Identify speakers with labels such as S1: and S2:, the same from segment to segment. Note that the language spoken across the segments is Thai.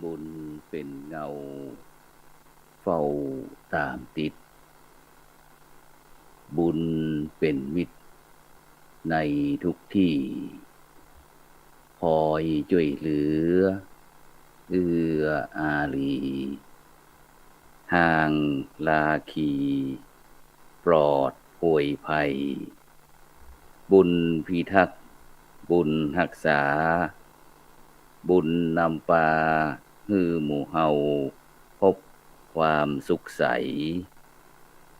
S1: บุญเป็นเงาเฝ้าตามติดบุญเป็นมิตรในทุกที่คอยช่วยเหลือเอื้ออารีห่างลาคีปลอดโผยภัยบุญพิทักษ์บุญรักษาบุญนำปาฮือหมู่เฮาพบความสุขใส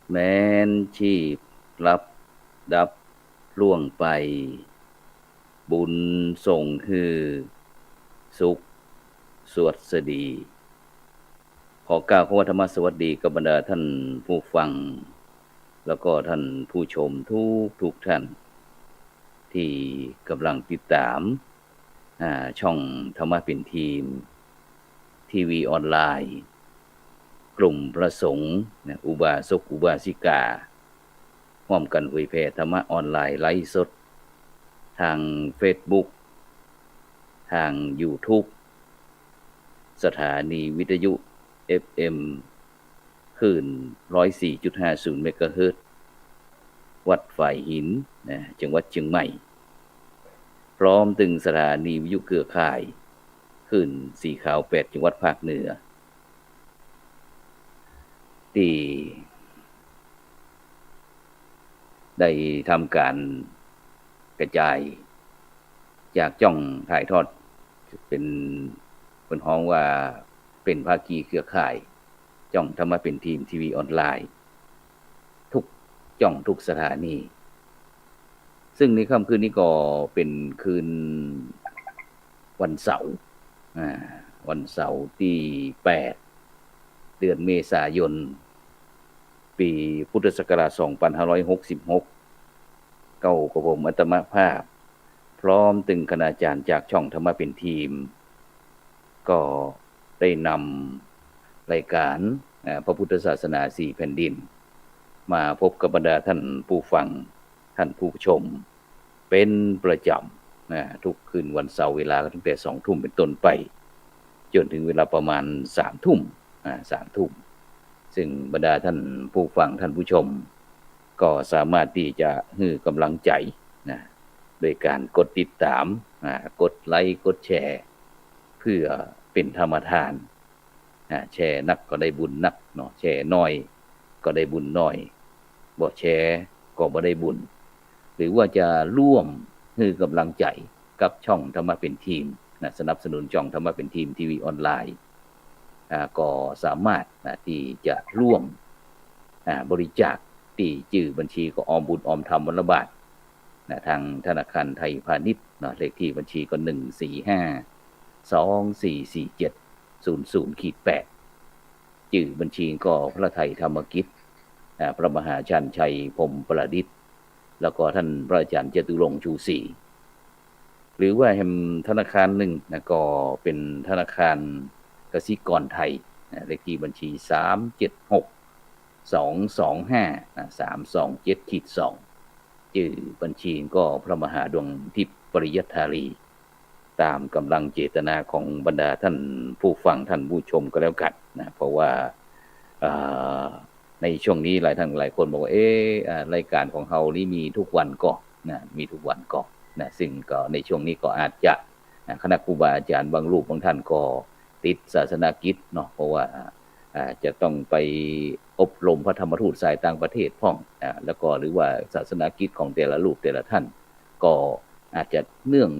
S1: แม้นชีพรับดับล่วงไปบุญส่งคือสุขสวดสดีขอกล่าวคำว่าธรรมสวัสดีกับบรรดาท่านผู้ฟังแล้วก็ท่านผู้ชมทุกท่านที่กำลังติดตามช่องธรรมะเป็นทีมทีวีออนไลน์กลุ่มพระสงฆ์อุบาสกอุบาสิการ่วมกันเผยแผ่ธรรมะออนไลน์ไลฟ์สดทาง Facebook ทาง YouTube สถานีวิทยุ FM คลื่น 104.50 เมกะเฮิรตซ์วัดฝ่ายหินจังหวัดเชียงใหม่พร้อมถึงสถานีวิทยุเครือข่ายคลื่นสีขาว8จังหวัดภาคเหนือที่ได้ทำการกระจายจากจ้องถ่ายทอดเป็นห้องว่าเป็นภาคีเครือข่ายจ้องธรรมะเป็นทีมทีวีออนไลน์ทุกจ้องทุกสถานีซึ่งในค่ำคืนนี้ก็เป็นคืนวันเสาร์วันเสาร์ที่8เดือนเมษายนปีพุทธศักราช2566เก้ากับผมอัตมภาพพร้อมถึงคณาจารย์จากช่องธรรมะเป็นทีมก็ได้นำรายการพระพุทธศาสนา4แผ่นดินมาพบกับบรรดาท่านผู้ฟังท่านผู้ชมเป็นประจำทุกคืนวันเสาร์เวลาตั้งแต่ 20:00 นเป็นต้นไปจนถึงเวลาประมาณ 3:00 น3:00 นซึ่งบรรดาท่านผู้ฟังท่านผู้ชมก็สามารถที่จะให้กำลังใจโดยการกดติดตามกดไลค์กดแชร์เพื่อเป็นธรรมทานแชร์นักก็ได้บุญนักเนาะแชร์น้อยก็ได้บุญน้อยบ่แชร์ก็บ่ได้บุญหรือว่าจะร่วมให้กำลังใจกับช่องธรรมะเป็นทีมสนับสนุนช่องธรรมะเป็นทีมทีวีออนไลน์ก็สามารถที่จะร่วมบริจาคที่ชื่อบัญชีก็ออมบุญออมธรรมวันละบาททางธนาคารไทยพาณิชย์เลขที่บัญชีก็1452470-8ชื่อบัญชีก็พระไทยธรรมกิจพระมหาชันชัยพรหมประดิษฐ์แล้วก็ท่านพระอาจารย์จตุรงค์ชูศรีหรือว่าแห่งธนาคารหนึ่งก็เป็นธนาคารกสิกรไทยเลขที่บัญชี376325-327-2ชื่อบัญชีก็พระมหาดวงทิพย์ปริยัตถารีตามกำลังเจตนาของบรรดาท่านผู้ฟังท่านผู้ชมก็แล้วกันเพราะว่าในช่วงนี้หลายท่านหลายคนบอกว่ารายการของเฮานี่มีทุกวันก็มีทุกวันก็ซึ่งก็ในช่วงนี้ก็อาจจะคณะครูบาอาจารย์บางรูปบางท่านก็ติดศาสนกิจเนาะเพราะว่าจะต้องไปอบรมพระธรรมทูตสายต่างประเทศพ้องแล้วก็หรือว่าศาสนกิจของแต่ละรูปแต่ละท่านก็อาจจะเนื่อง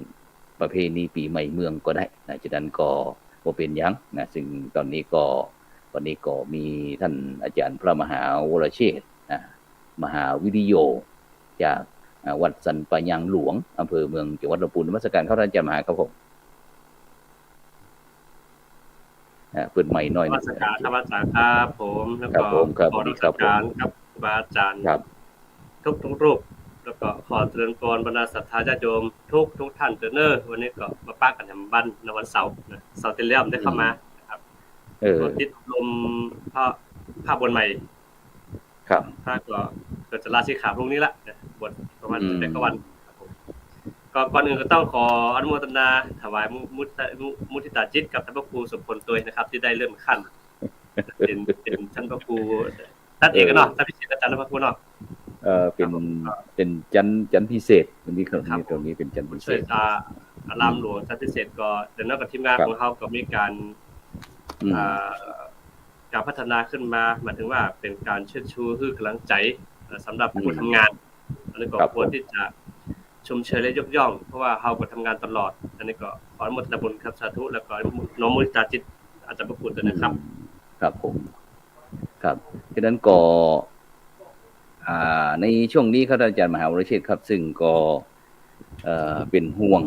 S1: ประเพณีปีใหม่เมืองก็ได้ฉะนั้นก็บ่เป็นหยังซึ่งตอนนี้ก็วันนี้ก็มีท่านอาจารย์พระมหาวรเชษฐ์มหาวิริโยจากวัดสันปะยังหลวงอำเภอเมืองจังหวัดลำพูนนมัสการเข้าท่านอาจารย์มหาครับผมเปิดใหม่หน่อย
S2: นมัสการครับอาจารย์ครับผมแล้วก็ขอรัชการครับครูบาอาจารย์ทุกรูปแล้วก็ขอเจริญพรบรรดาศรัทธาญาติโยมทุกท่านเด้อวันนี้ก็มาป้ากันทำบ้านในวันเสาร์เสาร์ที่แล้วได้เข้ามานะครับติดลมภาพบนใหม่
S1: ครับ
S2: ถ้าก็จะลาสิขาพรุ่งนี้ละบทประมาณ8 วัน ก็ก่อนอื่นก็ต้องขออนุโมทนาถวายมุทิตาจิตกับท่านพระครูสมพลตัวนะครับที่ได้เริ่มขั้นเป็นท่านพระครูท่านเอกเนาะท่านพิเศษอาจารย์พระครูเนาะ
S1: เป็นจันพิเศษวันนี้ตรงนี้เป็นจันพิเศษ
S2: อารามหลวงจันพิเศษก็เดี๋ยวนักกับทีมงานของเขาก็มีการพัฒนาขึ้นมาหมายถึงว่าเป็นการเชิดชูคือกำลังใจสำหรับผู้ทำงานอันนี้ก็ควรที่จะชมเชยและยกย่องเพราะว่าเขาก็ทำงานตลอดอันนี้ก็ขออนุโมทนาบุญครับสาธุแล้วก็น้อมมุทิตาจิตอาจารย์พระครูด้วยนะครับ
S1: ครับผมครับฉะนั้นก็ในช่วงนี้ครับอาจารย์มหาวรเชษฐ์ครับซึ่งก็เป็นห่วง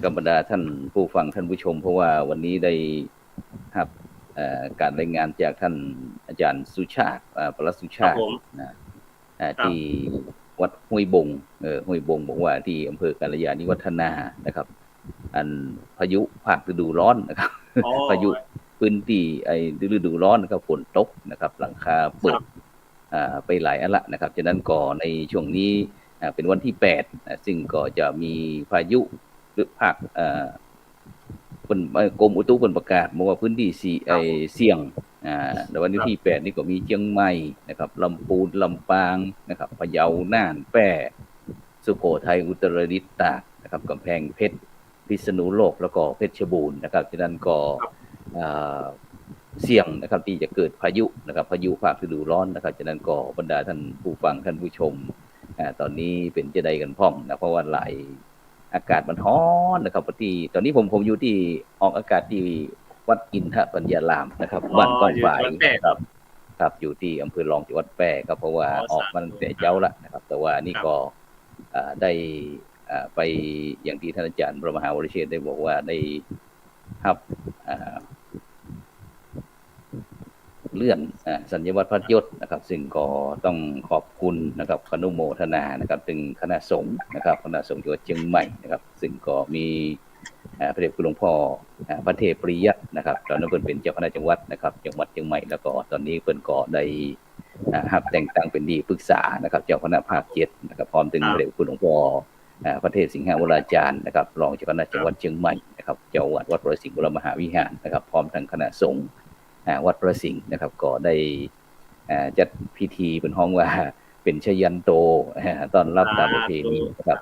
S1: กับบรรดาท่านผู้ฟังท่านผู้ชมเพราะว่าวันนี้ได้ครับการรายงานจากท่านอาจารย์สุชาติปรสุชาติที่วัดห้วยบงห้วยบงบอกว่าที่อำเภอกัลยาณิวัฒนานะครับอันพายุภาคฤดูร้อนนะครับพายุพื้นที่ฤดูร้อนนะครับฝนตกนะครับหลังคาเปิดไปหลายอันละนะครับฉะนั้นก็ในช่วงนี้เป็นวันที่8ซึ่งก็จะมีพายุหรือภาคกรมอุตุประกาศบอกว่าพื้นที่เสี่ยงในวันที่8นี่ก็มีเชียงใหม่นะครับลำพูนลำปางนะครับพะเยาน่านแพร่สุโขทัยอุตรดิตถ์ตากนะครับกำแพงเพชรพิษณุโลกแล้วก็เพชรบูรณ์นะครับฉะนั้นก็เสี่ยงนะครับที่จะเกิดพายุนะครับพายุภาคฤดูร้อนนะครับฉะนั้นก็บรรดาท่านผู้ฟังท่านผู้ชมตอนนี้เป็นจะได้กันพร้อมนะเพราะว่าหลายอากาศมันร้อนนะครับที่ตอนนี้ผมอยู่ที่ออกอากาศที่วัดอินทปัญญารามนะครับบ้านกองฝ่ายครับอยู่ที่อำเภอรองจังหวัดแพร่ครับเพราะว่าออกมาตั้งแต่เช้าละนะครับแต่ว่านี่ก็ได้ไปอย่างที่ท่านอาจารย์พระมหาวรเชษฐ์ได้บอกว่าได้ครับเลื่อนสัญญวัตรพระยศนะครับซึ่งก็ต้องขอบคุณนะครับอนุโมทนานะครับถึงคณะสงฆ์นะครับคณะสงฆ์จังหวัดเชียงใหม่นะครับซึ่งก็มีพระเดชคุณหลวงพ่อพระเทพปริยัตินะครับตอนนั้นเพิ่นเป็นเจ้าคณะจังหวัดนะครับจังหวัดเชียงใหม่แล้วก็ตอนนี้เพิ่นก็ได้รับแต่งตั้งเป็นที่ปรึกษานะครับเจ้าคณะภาค7นะครับพร้อมถึงพระเดชคุณหลวงพ่อพระเทพสิงหวราจารย์นะครับรองเจ้าคณะจังหวัดเชียงใหม่นะครับเจ้าอาวาสวัดพระสิงห์วรมหาวิหารนะครับพร้อมทั้งคณะสงฆ์วัดพระสิงห์นะครับก็ได้จัดพิธีเป็นห้องว่าเป็นชยันโตตอนรับตามประเพณีนะครับ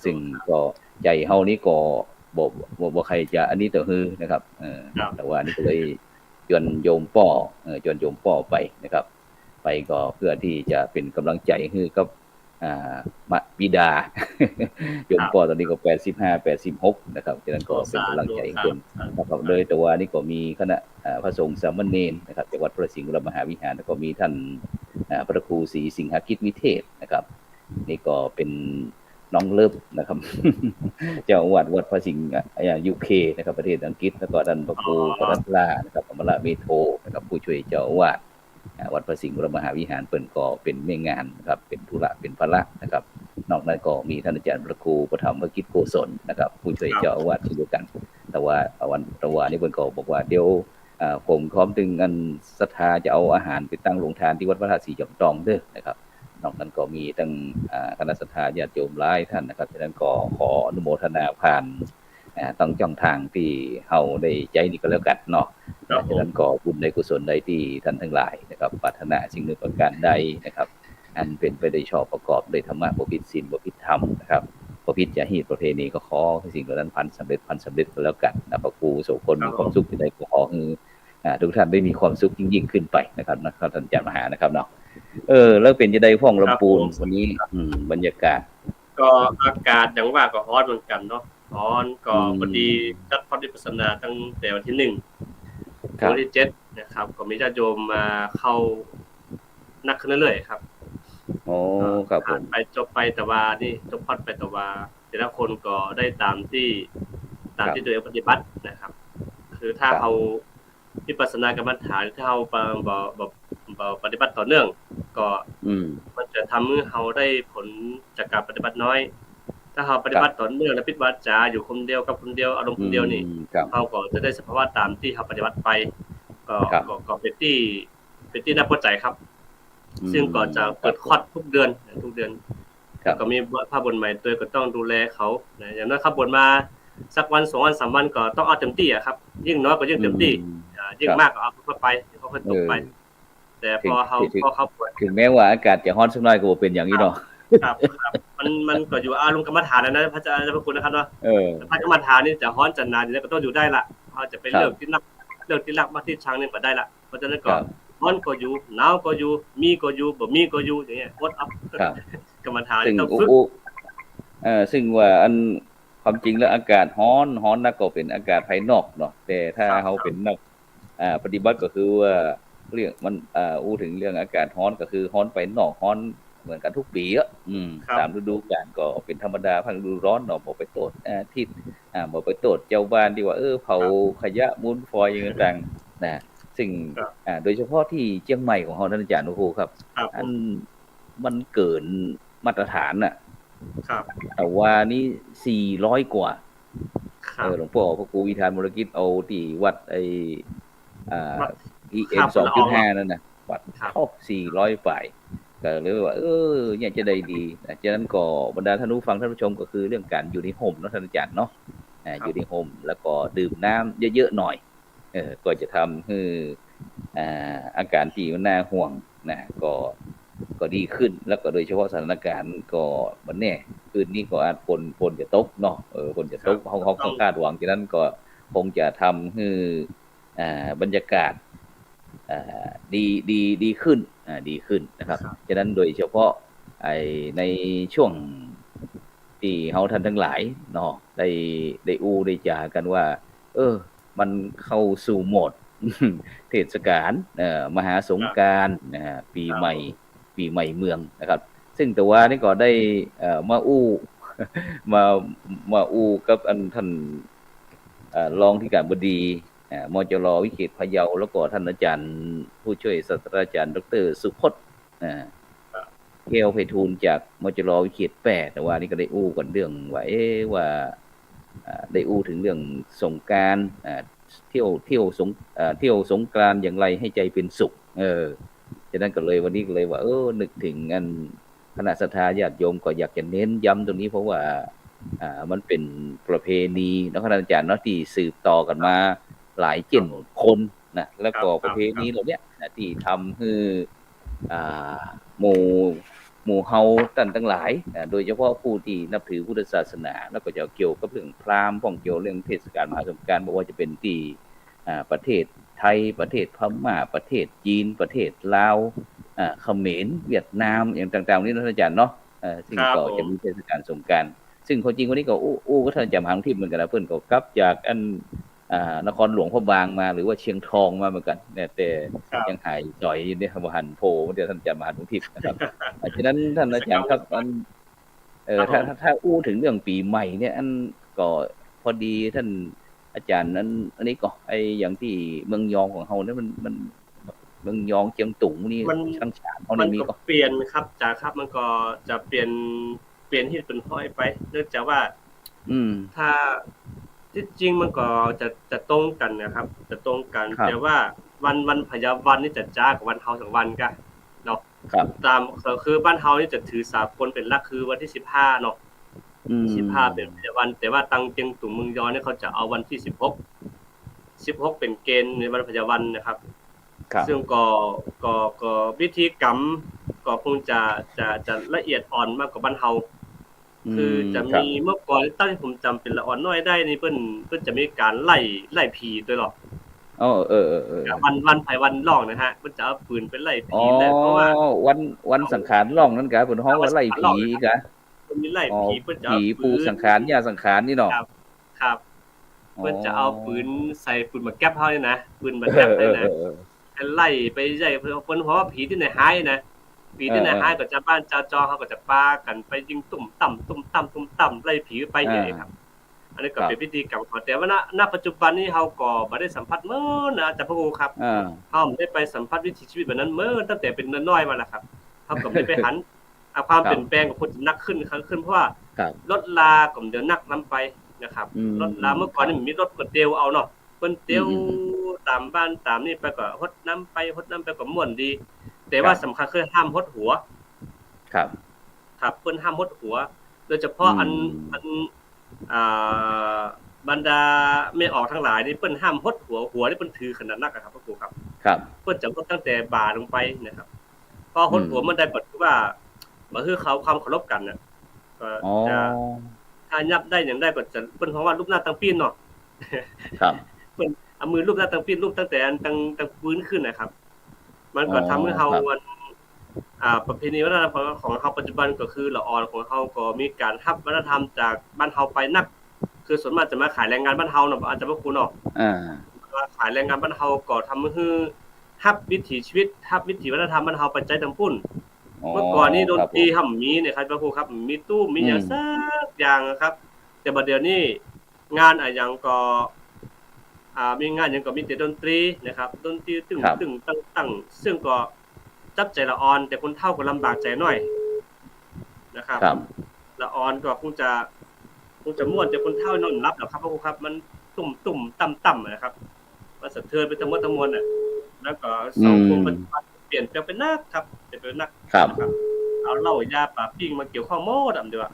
S1: ซึ่งก็ใจเฮานี่ก็บ่ใครจะอันนี้ต่อฮือนะครับแต่ว่านี่ก็เลยชวนโยมป้อไปนะครับไปก็เพื่อที่จะเป็นกำลังใจให้กับบิดาโยมป้อตอนนี้ก็85 86นะครับฉะนั้นก็เป็นกำลังใจให้คนนะครับโดยแต่ว่านี่ก็มีคณะพระสงฆ์สามเณรนะครับจากวัดพระสิงห์วรมหาวิหารแล้วก็มีท่านพระครูศรีสิงหกิจวิเทศนะครับนี่ก็เป็นน้องเลิฟนะครับเจ้าอาวาสวัดพระสิงห์UK นะครับประเทศอังกฤษแล้วก็ท่านพระครูปรัตลานะครับอมรเมโทนะครับผู้ช่วยเจ้าอาวาสวัดพระสิงห์วรมหาวิหารเปิ้นก็เป็นแม่งานนะครับเป็นธุระเป็นภาระนะครับนอกนั้นก็มีท่านอาจารย์พระครูปฐมกิจโกศลนะครับผู้ช่วยเจ้าอาวาสเช่นเดียวกันแต่ว่าวันนี้เพิ่นก็บอกว่าเดี๋ยวผมพร้อมถึงอันศรัทธาจะเอาอาหารไปตั้งโรงทานที่วัดพระธาตุสีจอมทองเด้อนะครับนอกนั้นก็มีตั้งคณะศรัทธาญาติโยมหลายท่านนะครับฉะนั้นก็ขออนุโมทนาผ่านต้องช่องทางที่เฮาได้ใจนี่ก็แล้วกันเนาะฉะนั้นก็บุญในกุศลใดที่ท่านทั้งหลายนะครับปรารถนาสิ่งหนึ่งประการใดนะครับอันเป็นไปได้ชอบประกอบด้วยธรรมะบ่ผิดศีลบ่ผิดธรรมนะครับบ่ผิดจารีตประเพณีก็ขอให้สิ่งเหล่านั้นพันสำเร็จก็แล้วกันนะพระครูโสพลมีความสุขที่ได้ขอให้ทุกท่านได้มีความสุขยิ่งขึ้นไปนะครับท่านอาจารย์มหานะครับเนาะแล้วเป็นจะได้ฟ้องลำพูนวันนี้บรรยากาศ
S2: ก็อากาศอย่างว่าก็ร้อนเหมือนกันเนาะร้อนก็พอดีจัดพระวิปัสสนาตั้งแต่วันที่1วันที่7นะครับก็มีญาติโยมมาเข้านักขึ้นเรื่อยๆครับ
S1: ครับผม
S2: ไปจบไปแต่ว่านี่จบพอดไปแต่ว่าแต่ละคนก็ได้ตามที่ตัวเองปฏิบัตินะครับคือถ้าเอาวิปัสสนากรรมฐานถ้าเอาปฏิบัติต่อเนื่องก็มันจะทำให้เราได้ผลจากการปฏิบัติน้อยถ้าเราปฏิบัติต่อเนื่องและพิจารณาอยู่คนเดียวกับคนเดียวอารมณ์คนเดียวนี่เราก็จะได้สภาวะตามที่เราปฏิบัติไปก็เป็นที่น่าพอใจครับซึ่งก็จะเกิดคอร์สทุกเดือน แล้วก็มีพระบนใหม่ตัวก็ต้องดูแลเขานะอย่างน้อยครับบนมาสักวัน2วัน3วันก็ต้องเอาเต็มที่อะครับยิ่งน้อยก็ยิ่งเต็มที่ยิ่งมากก็เอาค่อยไปค่อยๆตกไปแต่พอเขาปวด
S1: ถึงแม้ว่าอากาศจะร้อนสักหน่อยก็บ่เป็นอย่างนี้เนาะ
S2: ครับมันก็อยู่อารมณ์กรรมฐานนะพระอาจารย์พระคุณนะครับเนาะพระกรรมฐานนี่จะร้อนจะนานแล้วก็ต้องอยู่ได้ละเขาจะไปเลิกที่รักมาที่ชังนี่ก็ได้ละเพราะฉะนั้นก็ร้อนก็อยู่หนาวก็อยู่มีก็อยู่บ่มีก็อยู่อย่างเงี้ยอดอัพกรรมฐานต้องฝึก
S1: ซึ่งว่าอันความจริงแล้วอากาศร้อนนักก็เป็นอากาศภายนอกเนาะแต่ถ้าเฮาเป็นนักปฏิบัติก็คือว่าเรื่องมันถึงเรื่องอากาศร้อนก็คือร้อนไปนอกร้อนเหมือนกันทุกปีอ่ะตามฤดูกาลก็เป็นธรรมดาภาคฤดูร้อนเนาะบ่ไปโทษทิศบ่ไปโทษเจ้าบ้านที่ว่าเผาขยะมูลฝอยอย่างต่างๆนะซึ่งโดยเฉพาะที่เชียงใหม่ของเฮาท่านอาจารย์โอ้โหครับอันมันเกินมาตรฐานน่ะ
S2: ครับ
S1: แต่ว่านี่400กว่าหลวงพ่อพระครูวิธานมรกิจเอาที่วัดไอ้PM 2.5 นั่นน่ะวัดเข้า400ฝ่ายก็เลยว่าเนี่ยจะได้ดีฉะนั้นก็บรรดาท่านผู้ฟังท่านผู้ชมก็คือเรื่องการอยู่ในห่มเนาะท่านอาจารย์เนาะอยู่ในห่มแล้วก็ดื่มน้ำเยอะๆหน่อยก็จะทำให้อาการที่มันน่าห่วงนะก็ดีขึ้นแล้วก็โดยเฉพาะสถานการณ์ก็บ่แน่คืนนี้ก็อาจฝนจะตกเนาะฝนจะตกเฮาคาดหวังฉะนั้นก็คงจะทำให้บรรยากาศดีขึ้นดีขึ้นนะครับฉะนั้นโดยเฉพาะในช่วงที่เฮาท่านทั้งหลายเนาะได้ได้จากันว่ามันเข้าสู่โหมดเทศกาลมหาสงกรานต์ปีใหม่เมืองนะครับซึ่งแต่ว่านี่ก็ได้มาอู้กับอันท่านรองที่การบดีมจร.วิเขตพะเยาแล้วก็ท่านอาจารย์ผู้ช่วยศาสตราจารย์ดร.สุพจน์แก้วไพฑูรย์จากมจร.วิเขต8แต่ว่านี่ก็ได้อู้กันเรื่องว่าได้อู้ถึงเรื่องสงกรานต์เที่ยวสงกรานต์อย่างไรให้ใจเป็นสุขฉะนั้นก็เลยวันนี้ก็เลยว่านึกถึงอันคณะศรัทธาญาติโยมก็อยากจะเน้นย้ำตรงนี้เพราะว่ามันเป็นประเพณีเนาะคณะอาจารย์เนาะที่สืบต่อกันมาหลายเจนคนนะแล้วก็ประเพณีเหล่านี้ที่ทำให้หมู่เฮาท่านทั้งหลายโดยเฉพาะผู้ที่นับถือพุทธศาสนาแล้วก็จะเกี่ยวกับเรื่องพราหมณ์เกี่ยวเรื่องเทศกาลมหาสงกรานต์บ่ว่าจะเป็นที่ประเทศไทยประเทศพม่าประเทศจีนประเทศลาวเขมรเวียดนามอย่างต่างๆนี่ท่านอาจารย์เนาะซึ่งก็จะมีเทศกาลสงกรานต์ซึ่งคนจริงวันนี้ก็ก็ท่านอาจารย์มหาวิทยาลัยเหมือนกันนะเพิ่นก็กลับจากอันนครหลวงพระบางมาหรือว่าเชียงทองมาเหมือนกันแต่ยังหายจ่อยอยู่ในบ่หันโพเดี๋ยวท่านอาจารย์มหาวิทยาลัยนะครับฉะนั้นท่านอาจารย์ครับถ้าถึงเรื่องปีใหม่เนี่ยอันก็พอดีท่านอาจารย์นั้นอันนี้ก็อย่างที่เมืองยองของเฮาเนี่ยมันเมืองยองเจียงตุงนี่ช่างฉานเฮานี่
S2: ก็เปลี่ยนครับจากครับมันก็จะเปลี่ยนที่เป็นห้อยไปเนื่องจากว่าถ้าที่จริงมันก็จะตรงกันนะครับจะตรงกันแต่ว่าวันพยาวันนี่จะจ้ากว่าวันเฮา2วันกันเนาะตามคือบ้านเฮานี่จะถือสากลเป็นหลักคือวันที่15เนาะ15เป็นพยาวันแต่ว่าตังเจียงตุงเมืองยอเนี่ยเขาจะเอาวันที่16เป็นเกณฑ์ในวันพยาวันนะครับซึ่งก็วิธีกรรมก็คงจะละเอียดอ่อนมากกว่าบ้านเฮาคือจะมีเมื่อก่อนตั้งที่ผมจำเป็นละอ่อนน้อยได้นี่เพิ่นจะมีการไล่ผีด้วยหรอวันไผวันร้องนะฮะมันจะเอาปืนไปไล่ผีเลยเพราะว่า
S1: วันสังขารร้องนั่นกะเพิ่นฮ้องว่าไล่ผีกะ
S2: เพิ่นมีไล่ผีเพิ่นจะ
S1: ผีผู้สังขารญาสังขารนี่เนาะ
S2: ครับเพิ่นจะเอาปืนใส่ปืนมาแก๊ปเฮานี่นะปืนมาแก๊ปได้นะไล่ไปใหญ่เพิ่นเพราะว่าผีที่ไหนหายนะผีที่ไหนหายก็จะบ้านจอเฮาก็จะปากันไปยิงตุ่มต่ำไล่ผีไปใหญ่ครับอันนี้ก็เป็นพิธีกรรมของแต่ว่าณปัจจุบันนี้เฮาก็บ่ได้สัมผัสมื้อนะอาจารย์พระครูครับเฮาได้ไปสัมผัสวิถีชีวิตแบบนั้นมื้อตั้งแต่เป็นน้อยๆมาแล้วครับเฮาก็ได้ไปหันความเปลี่ยนแปลงของคนนักขึ้นเพราะว่ารถลาก็เดี๋ยวนักนำไปนะครับรถลาเมื่อก่อนนี่มีรถก็เตียวเอาเนาะเพิ่นเตียวตามบ้านตามนี่ไปก็ฮดน้ำไปก็ม่วนดีแต่ว่าสำคัญคือห้ามฮดหัว
S1: ครับ
S2: ครับเพิ่นห้ามหดหัวโดยเฉพาะอันอ่าบรรดาไม่ออกทั้งหลายนี่เพิ่นห้ามหดหัวนี่เพิ่นถือขนาดนักครับพระครูครับ
S1: ครับ
S2: เพิ่นจะหดตั้งแต่บ่าลงไปนะครับพอหดหัวมันได้ก็คือว่าบ่คือเขาความเคารพกันน่ะก็จะถ้ายับได้หยังได้ก็จะเพิ่นเพราะว่ารูปหน้าตั้งปีนเนาะ
S1: ครับ
S2: เพิ่นเอามือรูปหน้าตั้งปีนรูปตั้งแต่อันตั้งฟื้นขึ้นนะครับมันก็ทำให้เฮาประเพณีวัฒนธรรมของเฮาปัจจุบันก็คือละออนของเฮาก็มีการรับวัฒนธรรมจากบ้านเฮาไปนักคือส่วนมากจะมาขายแรงงานบ้านเฮาเนาะอาจจะบ่คุ้นเนาะขายแรงงานบ้านเฮาก็ทำให้รับวิถีชีวิตรับวิถีวัฒนธรรมบ้านเฮาไปใจทั้งปุ้นเมื่อก่อนนี้ดนตรีห่ำมีเนี่ยครับพระครูครับมีตู้มีหยังซักอย่างครับแต่บัดเดี๋ยวนี้งานหยังก็มีงานหยังก็มีแต่ดนตรีนะครับดนตรีตึ้งๆตั้งๆซึ่งก็จับใจละออนแต่คนเฒ่าก็ลำบากใจหน่อยนะครับละออนก็คงจะม่วนแต่คนเฒ่านอนหลับแล้วครับพระครูครับมันตุ่มๆต่ำๆนะครับมันสะเทือนไปทั้งหมดทั้งมวลน่ะแล้วก็สังคมปัจจุบันเปลี่ยนแปลงไปนักครับเปลี่ยนไปนักนะครับเอาเหล้ายาปลาปิ้งมาเกี่ยวข้องหมดเด้อ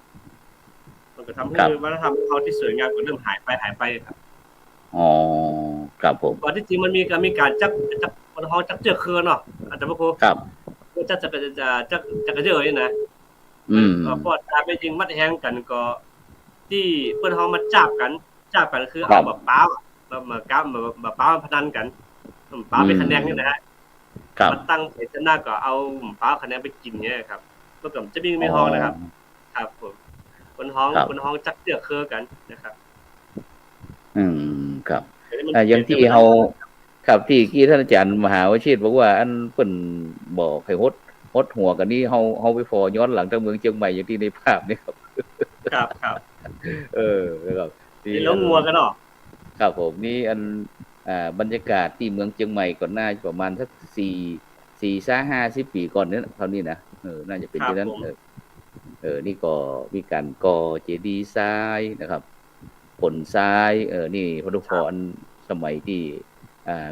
S2: มันก็ทำให้วัฒนธรรมเขาที่สวยงามก็เริ่มหายไปครับ
S1: อ๋อครับผม
S2: ว่าที่จริงมันมีการจักมันฮ้องจักเจือคือเนาะอาจจะบ่ครู
S1: ครับ
S2: จักกระเจือนี่นะพอตาไปยิงมัดแฮงกันก็ที่เพิ่นฮ้องมาจับกันคือเอาแบบป้ามากำมาป้าพนันกันป้าเป็นคะแนนนี่นะฮะมาตั้งชนะก็เอาป้าคะแนนไปกินเนี่ยครับมันก็จะมีฮ้องนะครับครับผมคนฮ้องจักเจือคือกันนะครับ
S1: ครับอย่างที่เฮาครับที่ท่านอาจารย์มหาวชิรบอกว่าอันเพิ่นบอกให้หดหัวกันนี่เฮาไปฟอย้อนหลังทางเมืองเชียงใหม่อย่างที่ในภาพนี่ครับ
S2: ครับ
S1: ครับ
S2: นี่แล้วงัวกันเนาะ
S1: ครับผมนี่อันบรรยากาศที่เมืองเชียงใหม่ก่อนหน้าประมาณสัก4-50 ปีก่อนนี้เท่านี้นะน่าจะเป็นที่นั้นนี่ก็มีการก่อเจดีย์ทรายนะครับผลทรายนี่พระนครสมัยที่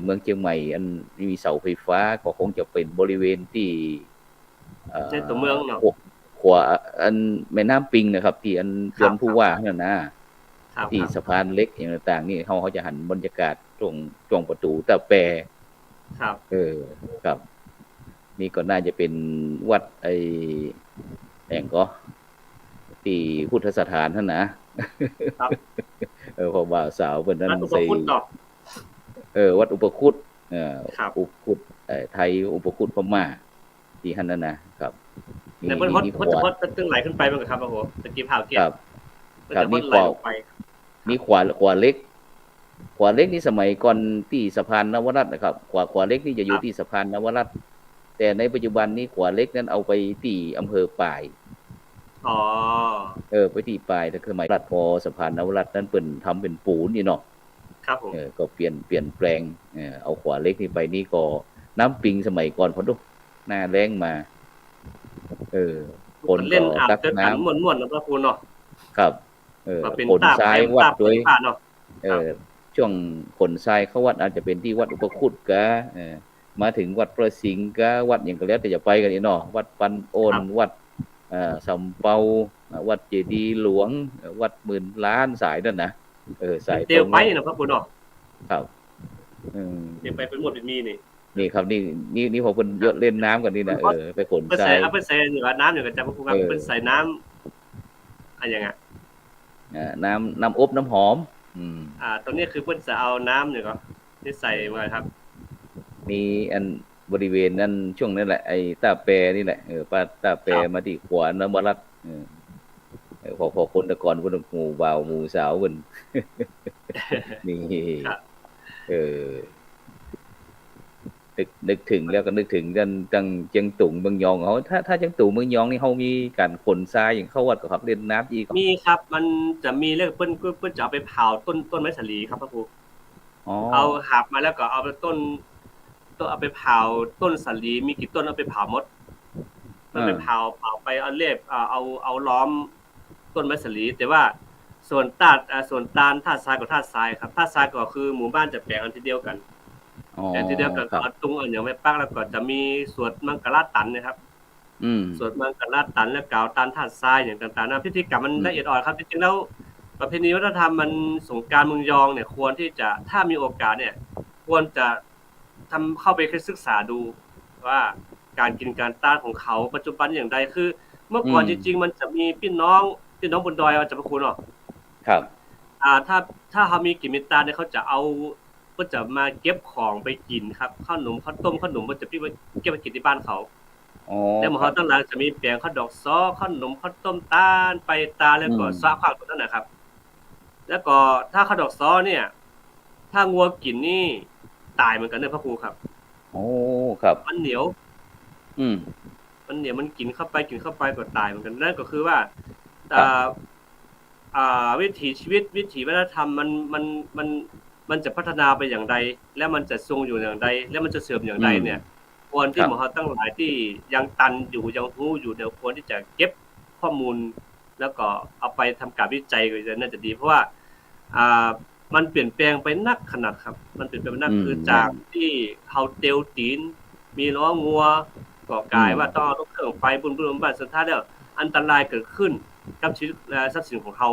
S1: เมืองเชียงใหม่อันมีเสาไฟฟ้าก็คงจะเป็นบริเวณที่
S2: ในตัวเมืองเนาะ
S1: ขวาอันแม่น้ำปิงนะครับที่อันเตือนผู้ว่านั่นนะที่สะพานเล็กอย่างต่างๆนี่เขาจะหันบรรยากาศตรงประตูตะแป
S2: ครับ
S1: ครับนี่ก็น่าจะเป็นวัดแห่งก็ที่พุทธสถานท่านนะครับพอบ่าวสาวเพิ่นนั้น
S2: ใส่
S1: วัดอุปคุตอุปคุตไทยอุปคุตพม่าที่หั่นนั่นนะครับ
S2: แต่เพิ่นฮดตึ้งไหลขึ้นไปมันก็ครับโอ้โหตะกี้ภาพเกีย
S1: ครับมีขวาเล็กนี่สมัยก่อนที่สะพานนวรัตน์นะครับขวาเล็กนี่จะอยู่ที่สะพานนวรัตน์แต่ในปัจจุบันนี้ขวาเล็กนั้นเอาไปที่อำเภอป่ายไปที่ปลายแต่สมัยรัฐพอสะพานนวรัตน์นั้นเปิ้นทำเป็นปูนนี่เนาะ
S2: ครับผม
S1: ก็เปลี่ยนแปลงเอาขวาเล็กนี่ไปนี่ก็น้ำปิงสมัยก่อนพอดูหน้าแล้งมา
S2: คนเล่นอาบน้ำม่วนๆนะพระครูเนาะ
S1: ครับขนทรายวัดด้วยช่วงขนทรายเข้าวัดอาจจะเป็นที่วัดอุปคุตกะมาถึงวัดประสิงห์กะวัดหยังก็แล้วแต่จะไปกันนี่เนาะวัดปันโอนวัดสำเปาวัดเจดีย์หลวงวัดหมื่นล้านสายนั่นนะสาย
S2: เตียวไปนะพระครูเนาะ
S1: ครับ
S2: เตียวไปเป็นหมดเป็นมี
S1: นี่ครับนี่พอเพิ่นเยอะเล่นน้ำกันนี่นะไปขนทราย
S2: ไปใส่อยู่ว่าน้ำอยู่กับจังพระครูครับเพิ่นใส่น้ำอะไรอย่างเงี้ย
S1: น้ำอบน้ำหอม
S2: ตรงนี้คือเพิ่นจะเอาน้ำเนี่ยก็ที่ใส่มาครับ
S1: มีอันบริเวณนั้นช่วงนั้นแหละไอ้ตาแปรนี่แหละป้าตาแปรมาที่ขวานมรัตพอคนตะกอนเพิ่นหมู่บ่าวหมู่สาวเพิ่นนี่นึกถึงแล้วก็นึกถึงจังเจียงตุงเมืองยองเขาถ้าเจียงตุงเมืองยองนี่เฮามีการขนทรายอย่างเข้าวัดก็ครับเล่นน้ำอีก
S2: มีครับมันจะมีเรื่องเพิ่นจะเอาไปเผาต้นไม้สลีครับพระครูเอาหับมาแล้วก็เอาไปต้นเอาไปเผาต้นสลีมีกี่ต้นเอาไปเผาหมดมันไปเผาไปเอาเล็บเอาล้อมต้นไม้สลีแต่ว่าส่วนตาลธาตุทรายกับธาตุทรายครับธาตุทรายก็คือหมู่บ้านจะแปลงอันทีเดียวกันแต่ทีเดียวกันเอาตุงอันอย่างไม่ปักแล้วก็จะมีสวดมังกรตันนะครับ สวดมนต์กับลาดตันและกล่าวตานธาตุทรายอย่างต่างๆนะพิธีกรรมมันละเอียดอ่อนครับจริงๆแล้วประเพณีวัฒนธรรมมันสงกรานต์เมืองยองเนี่ยควรที่จะถ้ามีโอกาสเนี่ยควรจะทำเข้าไปศึกษาดูว่าการกินการต้านของเขาปัจจุบันอย่างใดคือ เมื่อก่อนจริงๆมันจะมีพี่น้องบนดอยจะพระคุณเนาะ
S1: ครับ
S2: ถ้าเขามีกิจมิตรเนี่ยเขาจะเอาก็จะมาเก็บของไปกินครับข้าวหนมข้าวต้มข้าวหนมมันจะพี่เก็บไปกินที่บ้านเขาแล้วหมอเขาตั้งหลังจะมีแปลงข้าวดอกซ้อข้าวหนมข้าวต้มตาลไปตาแล้วก็ซ้อข้าวตัวนั้นนะครับแล้วก็ถ้าข้าวดอกซ้อเนี่ยถ้างัวกินนี่ตายเหมือนกันเนี่ยพระครูครับ
S1: โอ้ครับ
S2: มันเหนียวมันเหนียวมันกินเข้าไปก็ตายเหมือนกันนั่นก็คือว่าวิถีชีวิตวิถีวัฒนธรรมมันจะพัฒนาไปอย่างไรและมันจะทรงอยู่อย่างไรและมันจะเสื่อมอย่างไรเนี่ยควรที่หมอตั้งหลายที่ยังตันอยู่ยังหู้อยู่เดี๋ยวควรที่จะเก็บข้อมูลแล้วก็เอาไปทำการวิจัยก็จะน่าจะดีเพราะว่ามันเปลี่ยนแปลงไปนักขนาดครับมันเปลี่ยนแปลงไปนักคือจากที่เขาเตียวตีนมีล้องัวก่อกายว่าต้องเอารถเครื่องไฟบุญบ้านสุดท้ายแล้วอันตรายเกิดขึ้นกับชีวิตและทรัพย์สินของเขา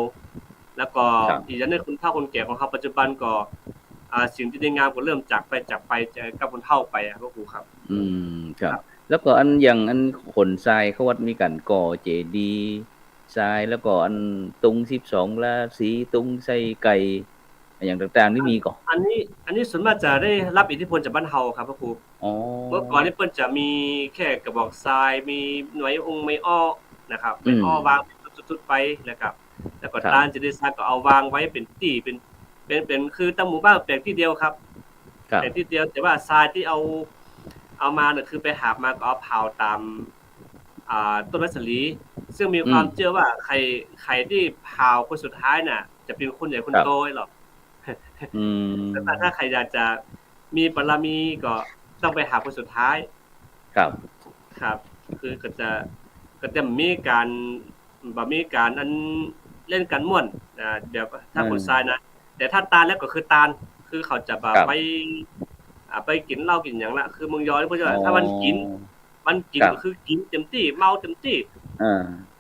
S2: แล้วก็อีกอย่างนึงคุณเฒ่าคนแก่ของเขาปัจจุบันก็สิ่งที่ดีงามก็เริ่มจากไปกับคนเฒ่าไปครับครูครับ
S1: ครับแล้วก็อันอย่างอันขนทรายเขาวัดมีกันก่อเจดีย์ทรายแล้วก็อันตุง12ราศีตุงใส่ไก่อย่างต่างๆนี่มีก่อ
S2: อันนี้ส่วนมากจะได้รับอิทธิพลจากบ้านเฮาครับพระครูเมื่อก่อนนี่เพิ่นจะมีแค่กระบอกทรายมีหน่วยองค์ไม้อ้อนะครับไม้อ้อวางสุดๆไปนะครับแล้วก็ตาลจะได้ทรายก็เอาวางไว้เป็นที่เป็นคือตั้งหมู่บ้านแปลงที่เดียวครับแปลงที่เดียวแต่ว่าทรายที่เอามาเนี่ยคือไปหามาก็เอาเผาตามต้นไม้สลีซึ่งมีความเชื่อว่าใครที่เผาคนสุดท้ายน่ะจะเป็นคนใหญ่คนโตหรอกแต่ถ้าใครอยากจะมีบารมีก็ต้องไปหาคนสุดท้ายครับคือก็จะมีการอันเล่นกันม่วนเดี๋ยวถ้าคนทรายนะแต่ถ้าตาลแล้วก็คือตาลคือเขาจะแบบไปกินเหล้ากินอย่างละคือเมืองยอนี่เพิ่นว่าถ้ามันกินก็คือกินเต็มที่เมาเต็มที่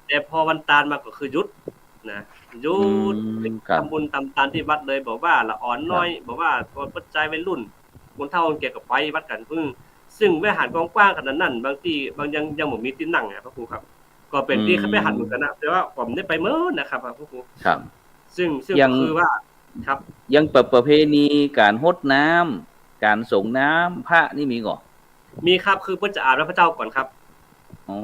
S2: แต่พอวันตาลมาก็คือหยุดนะหยุดทำบุญทำทานที่วัดเลยบอกว่าละอ่อนน้อยบอกว่าปัจจัยวัยรุ่นคนเฒ่าคนแก่ก็ไปวัดกันซึ่งวิหารกว้างๆขนาดนั้นบางที่บางยังบ่มีที่นั่งพระครูครับก็เป็นที่เขาไปหันเหมือนกันนะแต่ว่าผมได้ไปเมื่อนะครับพระครู
S1: ครับ
S2: ซึ่งคือว่าครับ
S1: ยังประเพณีการรดน้ำการส่งน้ำพระนี่มีก่อ
S2: มีครับคือเพิ่นจะอาบพระเจ้าก่อนครับ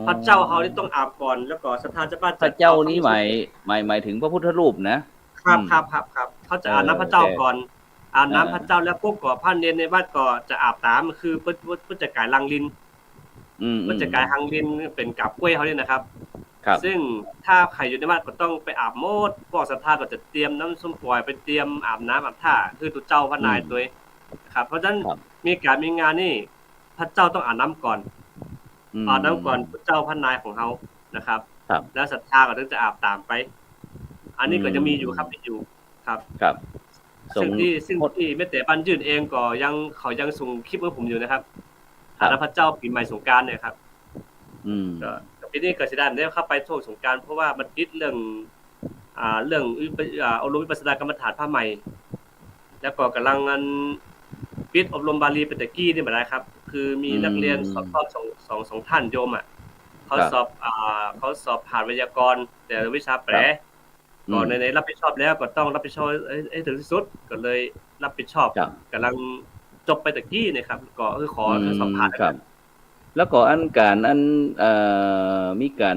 S2: พระเจ้าเฮานี่ต้องอาบก่อนแล้วก็ศรัทธาจะบ้าน
S1: พระเจ้านี้หมายถึงพระพุทธรูปนะครับ
S2: เขาจะอาบน้ำพระเจ้าก่อนอาบน้ำพระเจ้าแล้วปุ๊บก็พระเนรในบ้านก็จะอาบตามคือเพิ่นจะกายลังลินเพิ่นจะกายหังลินเป็นกับกล้วยเฮานี่นะครับซึ่งถ้าใครอยู่ในบ้านก็ต้องไปอาบโมดพวกศรัทธาก็จะเตรียมน้ำส้มปล่อยไปเตรียมอาบน้ำอาบท่าคือตัวเจ้าพระนายตัวครับเพราะฉะนั้นมีงานนี่พระเจ้าต้องอาบน้ำก่อนอาบน้ำก่อนพระเจ้าพระนายของเฮานะครับแล้วศรัทธาก็ถึงจะอาบตามไปอันนี้ก็จะมีอยู่ครับมีอยู่ครับซึ่งที่แม้แต่ปันยื่นเองก็เขายังส่งคลิปให้ผมอยู่นะครับพระเจ้าปีใหม่สงกรานต์เนี่ยครับก็ปีนี้ก็สิได้เข้าไปช่วงสงกรานต์เพราะว่ามันติดเรื่องอบรมวิปัสสนากรรมฐานผ้าใหม่แล้วก็กำลังปิดอบรมบาลีเป็นตะกี้นี่บ่ได้ครับคือมีนักเรียนสอบสองท่านโยมเขาสอบผ่านไวยากรณ์แต่วิชาแปลก่อนในรับผิดชอบแล้วก็ต้องรับผิดชอบให้ถึงที่สุดก็เลยรับผิดชอบกำลังจบไปตะกี้นะครับก็คือขอสอบผ่านครับ
S1: แล้วก็อันการมีการ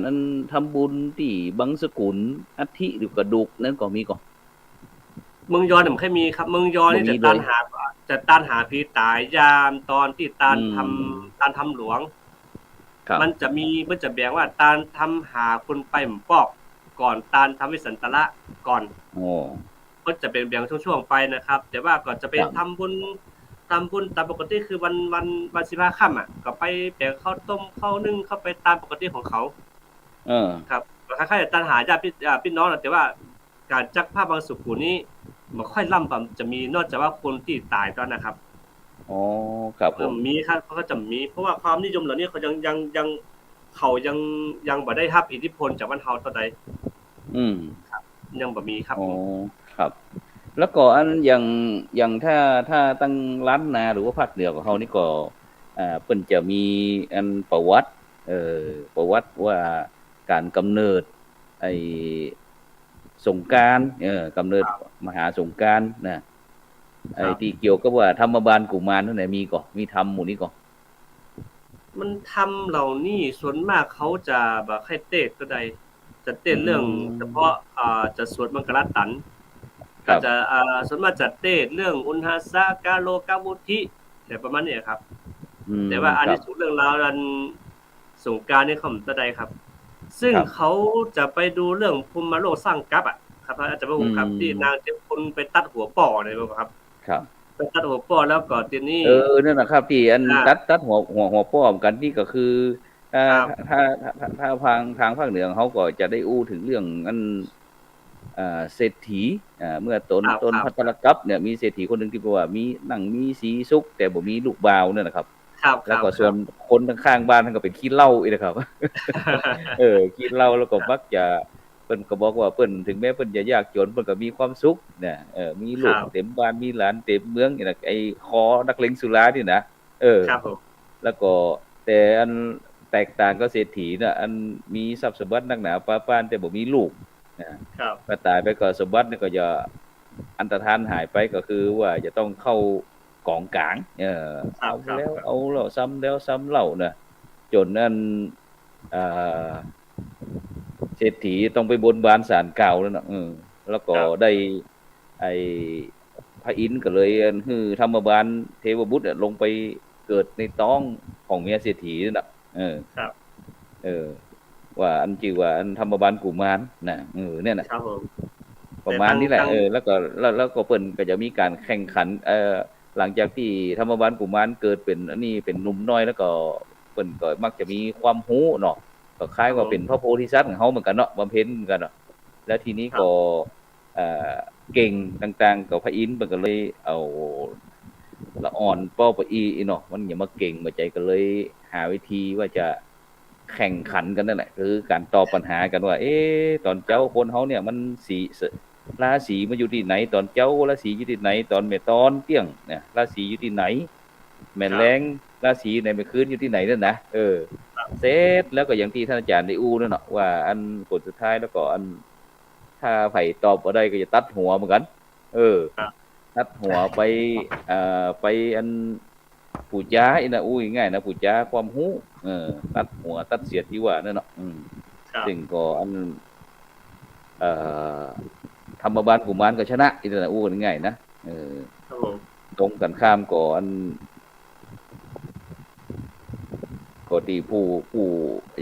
S1: ทำบุญที่บังสกุลอัฐิหรือกระดูกนั่นก็มีก่อน
S2: เมืองยอไม่ค่อยมีครับเมืองยอนี่จะต้านหาผีตายยามตอนที่ต้านทำหลวงมันจะแบ่งว่าต้านทำหาคนไปหมปอกก่อนต้านทำวิสันตระก่อนก็จะเป็นแบ่งช่วงๆไปนะครับแต่ว่าก็จะไปทำบุญตามปกติคือวัน15ค่ำก็ไปแบ่งข้าวต้มข้าวนึ่งเข้าไปตามปกติของเขาครับคล้ายๆต้านหาญาติพี่น้องแต่ว่าการจักผ้าบางสุกุลนี้บ่ค่อยล่ำจะมีนอกจากว่าคนที่ตายตอนนะครับ
S1: ครับผม
S2: มีครับเขาก็จะมีเพราะว่าความนิยมเหล่านี้เขายัง เขายังบ่ได้รับอิทธิพลจากบ้านเฮาเท่าใด
S1: อืม
S2: ยังบ่มีครับ
S1: อ๋อครับ แล้วก็อันอย่างถ้าตั้งล้านนาหรือว่าภาคเหนือของเฮานี่ก็เพิ่นจะมีอันประวัติเอ่อประวัติว่าการกำเนิดไอ้สงกรานต์กำเนิดมหาสงกรานต์นะไอ้ที่เกี่ยวกับว่าธรรมบาลกุมารนั่นน่ะมีก่อมีธรรมหมู่นี้ก่อ
S2: มันทำเหล่านี้ส่วนมากเขาจะบ่ค่อยเต้นเท่าใดจะเต้นเรื่องเฉพาะจะสวดมังคลตันก็จะส่วนมากจะเต้นเรื่องอุณหสากาโลกามุทิแต่ประมาณนี้ครับแต่ว่าอันนี้สุดเรื่องราวอันสงกรานต์นี่เขาเท่าใดครับซึ่งเขาจะไปดูเรื่องภูมิโลกสร้างกัปอ่ะครับอาจจะบ่ฮู้ครับที่นางเจ็บคนไปตัดหัวป่อนี่บ่ครับ
S1: ครับ
S2: ไปตัดหัวป่อแล้วก็ทีนี้
S1: นั่นน่ะครับที่อันตัดหัวป้อมกันนี่ก็คือถ้าถ้าถ้าทางภาคเหนือเขาก็จะได้อู้ถึงเรื่องอันเศรษฐีเมื่อต้นพัทรกัปเนี่ยมีเศรษฐีคนนึงที่บอกว่ามีนั่งมีสีสุขแต่บ่มีลูกบ่าวนั่นน่ะครับแล้วก็ส่วนคนข้างๆบ้านท่านก็เป็นขี้เหล้าอีกนะครับขี้เหล้าแล้วก็มักจะเพิ่นก็บอกว่าเพิ่นถึงแม้เพิ่นจะยากจนเพิ่นก็มีความสุขนะมีลูกเต็มบ้านมีหลานเต็มเมืองนี่น่ะไอ้คอนักเลงสุรานี่นะ
S2: ครับผม
S1: แล้วก็แต่อันแตกต่างกับเศรษฐีน่ะอันมีทรัพย์สมบัตินักหนาฟ้าฟ้านแต่บ่มีลูกนะครับพอตายไปก็สมบัตินี่ก็จะอันตรธานหายไปก็คือว่าจะต้องเข้ากองกลางเอาแล้วเอาแล้วซ้ำแล้วซ้ำเล่าน่ะจนนั้นเศรษฐีต้องไปบนบานศาลกล่าวแล้วเนาะแล้วก็ได้ไอ้พระอินทร์ก็เลยฮือธรรมบาลเทวบุตรลงไปเกิดในท้องของเมียเศรษฐีนั่นน่ะ
S2: ครับ
S1: ว่าอันชื่อว่าอันธรรมบาลกุมารน่ะเนี่ยน่ะ
S2: ครับผม
S1: ประมาณนี้แหละแล้วก็เพิ่นก็จะมีการแข่งขันหลังจากที่ธรรมบาลกุมารเกิดเป็นอันนี้เป็นหนุ่มน้อยแล้วก็เพิ่นก็มักจะมีความรู้เนาะก็คล้ายว่าเป็นพระโพธิสัตว์ของเฮาเหมือนกันเนาะบำเพ็ญเหมือนกันเนาะแล้วทีนี้ก็เก่งต่างๆกับพระอินทร์เพิ่นก็เลยเอาละอ่อนป้อปอีเนาะมันอย่ามาเก่งมาใจก็เลยหาวิธีว่าจะแข่งขันกันนั่นแหละคือการตอบปัญหากันว่าตอนเจ้าคนเฮาเนี่ยมันสีราศีมันอยู่ที่ไหนตอนเจ้าราศีอยู่ที่ไหนตอนแม่ตอนเตี้ยงเนี่ยราศีอยู่ที่ไหนแม่แรงราศีไหนแม่คืนอยู่ที่ไหนนั่นนะเสร็จแล้วก็อย่างที่ท่านอาจารย์ได้อู้นั่นเนาะว่าอันผลสุดท้ายแล้วก็อันถ้าไผตอบบ่ได้ก็จะตัดหัวเหมือนกันตัดหัวไปไปอันผู้จ้าอีน่ะอู้ง่ายๆนะผู้จ้าความรู้ตัดหัวตัดเสียดที่ว่านั่นเนาะซึ่งก็อันธรรมบาลกุมารก็ชนะอีน่ะอู้ง่ายๆนะตรงกันข้ามก็อันก็ที่ผู้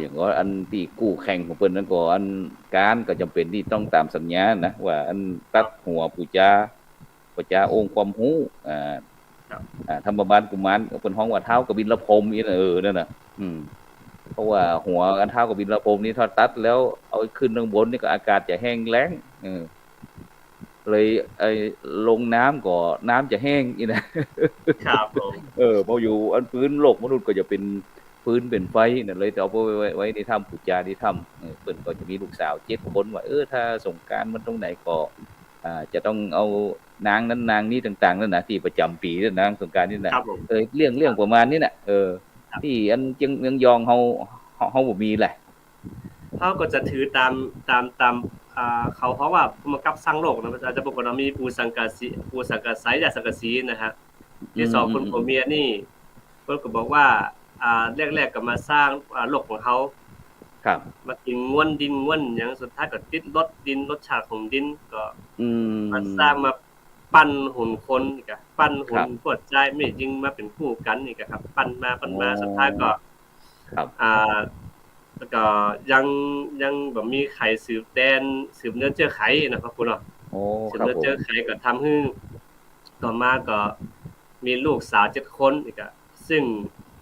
S1: อย่างว่าอันที่กู้แข่งของเพิ่นนั้นก็อันการก็จำเป็นที่ต้องตามสัญญานะว่าอันตัดหัวผู้จ้าองค์ความรู้ธรรมบาลกุมารเพิ่นฮ้องว่าเท้ากบิลพรหมอีนั่นน่ะเพราะว่าหัวอันเท้ากบิลพรหมนี่ถ้าตัดแล้วเอาขึ้นข้างบนนี่ก็อากาศจะแห้งแล้งเลยลงน้ำก็น้ำจะแห้งอี
S2: นะครับผม
S1: พออยู่อันพื้นโลกมนุษย์ก็จะเป็นพื้นเป็นไฟนั่นเลยแต่เอาไว้ในถ้ำปุจจาในถ้ำเพิ่นก็จะมีลูกสาว7คนว่าถ้าสงกรานต์มันตรงไหนก็จะต้องเอานางนั้นนางนี้ต่างๆนั่นน่ะที่ประจำปีนั่นนางสงกรานต์นี่น่ะเรื่องประมาณนี้น่ะที่อันจึงเมืองยองเฮาบ่มีแหละ
S2: เฮาก็จะถือตามเขาเพราะว่ามากับสร้างโลกนะอาจจะบอกว่ามีปูสังกะสีปูสังกะไสยาสังกะสีนะฮะที่2คนผัวเมียนี่เพิ่นก็บอกว่าแรกๆก็มาสร้างโลกของเฮา
S1: ครับ
S2: มากินม้วนดินม้วนหยังสุดท้ายก็ติดรสดินรสชาติของดินก็มาสร้างมาปั้นหุ่นคนอีกปั้นหุ่นปวดใจไม่จริงมาเป็นคู่กันอีกครับปั้นมาสุดท้ายก็
S1: ครับ
S2: แล้วก็ยังบ่มีไข่สืบเนื้อเจื้อไข่นะครับคุณเนาะสืบเนื้อเจื้อไข่ก็ทำให้ต่อมาก็มีลูกสาว7คนอีกซึ่ง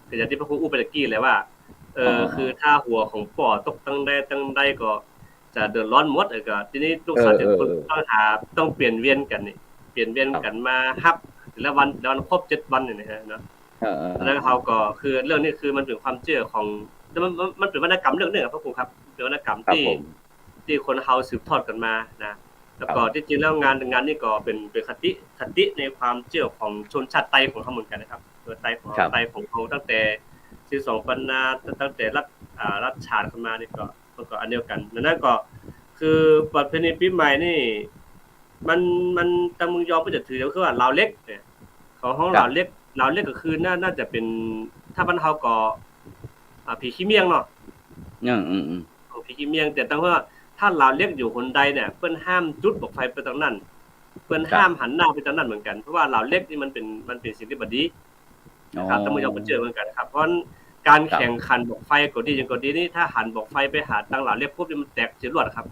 S2: ก็อย่างที่พระครูอู้ไปตะกี้เลยว่าคือถ้าหัวของป่อตกตั้งได้ก็จะเดือดร้อนหมดก็ทีนี้ลูกสาว7คนต้องเปลี่ยนเวียนกันนี่เปลี่ยนเวียนกันมาฮับแต่ละวันครบ7วันนี่นะฮะเนาะแล้วเขาก็คือเรื่องนี้คือมันเป็นความเชื่อของ แต่มันเป็นวรรณกรรมเรื่องนึงครับพระครูครับเป็นวรรณกรรม
S1: ครับ
S2: ที่
S1: ผม
S2: ที่คนเฮาสืบทอดกันมานะแล้วก็ที่จริงแล้วงานนี้ก็เป็นคติในความเชื่อของชนชาติไทยของเฮาเหมือนกันนะครับไทยของ
S1: ครับ
S2: ไทยของเฮาตั้งแต่12ปันนาตั้งแต่รัฐชาติขึ้นมานี่ก็อันเดียวกันนั้นก็คือประเพณีปีใหม่นี่มันทางเมืองยองก็จะถือก็คือว่าลาวเล็กเนี่ยของลาวเล็กก็คือน่าจะเป็นถ้าบ้านเฮาก็ผีขี้เมียงเนาะผีขี้เมียงแต่ตั้งว่าถ้าลาวเล็กอยู่คนใดเนี่ยเพิ่นห้ามจุดบั้งไฟไปทางนั้นเพิ่นห้ามหันหน้าไปทางนั้นเหมือนกันเพราะว่าลาวเล็กนี่มันเป็นสิ่งที่บ่ดีนะครับทางเมืองยองก็เจอเหมือนกันครับเพราะการแข่งขันบั้งไฟก็ดีจังก็ดีนี่ถ้าหันบั้งไฟไปหาทางลาวเล็กปุ๊บนี่มันแตกจรวดครับ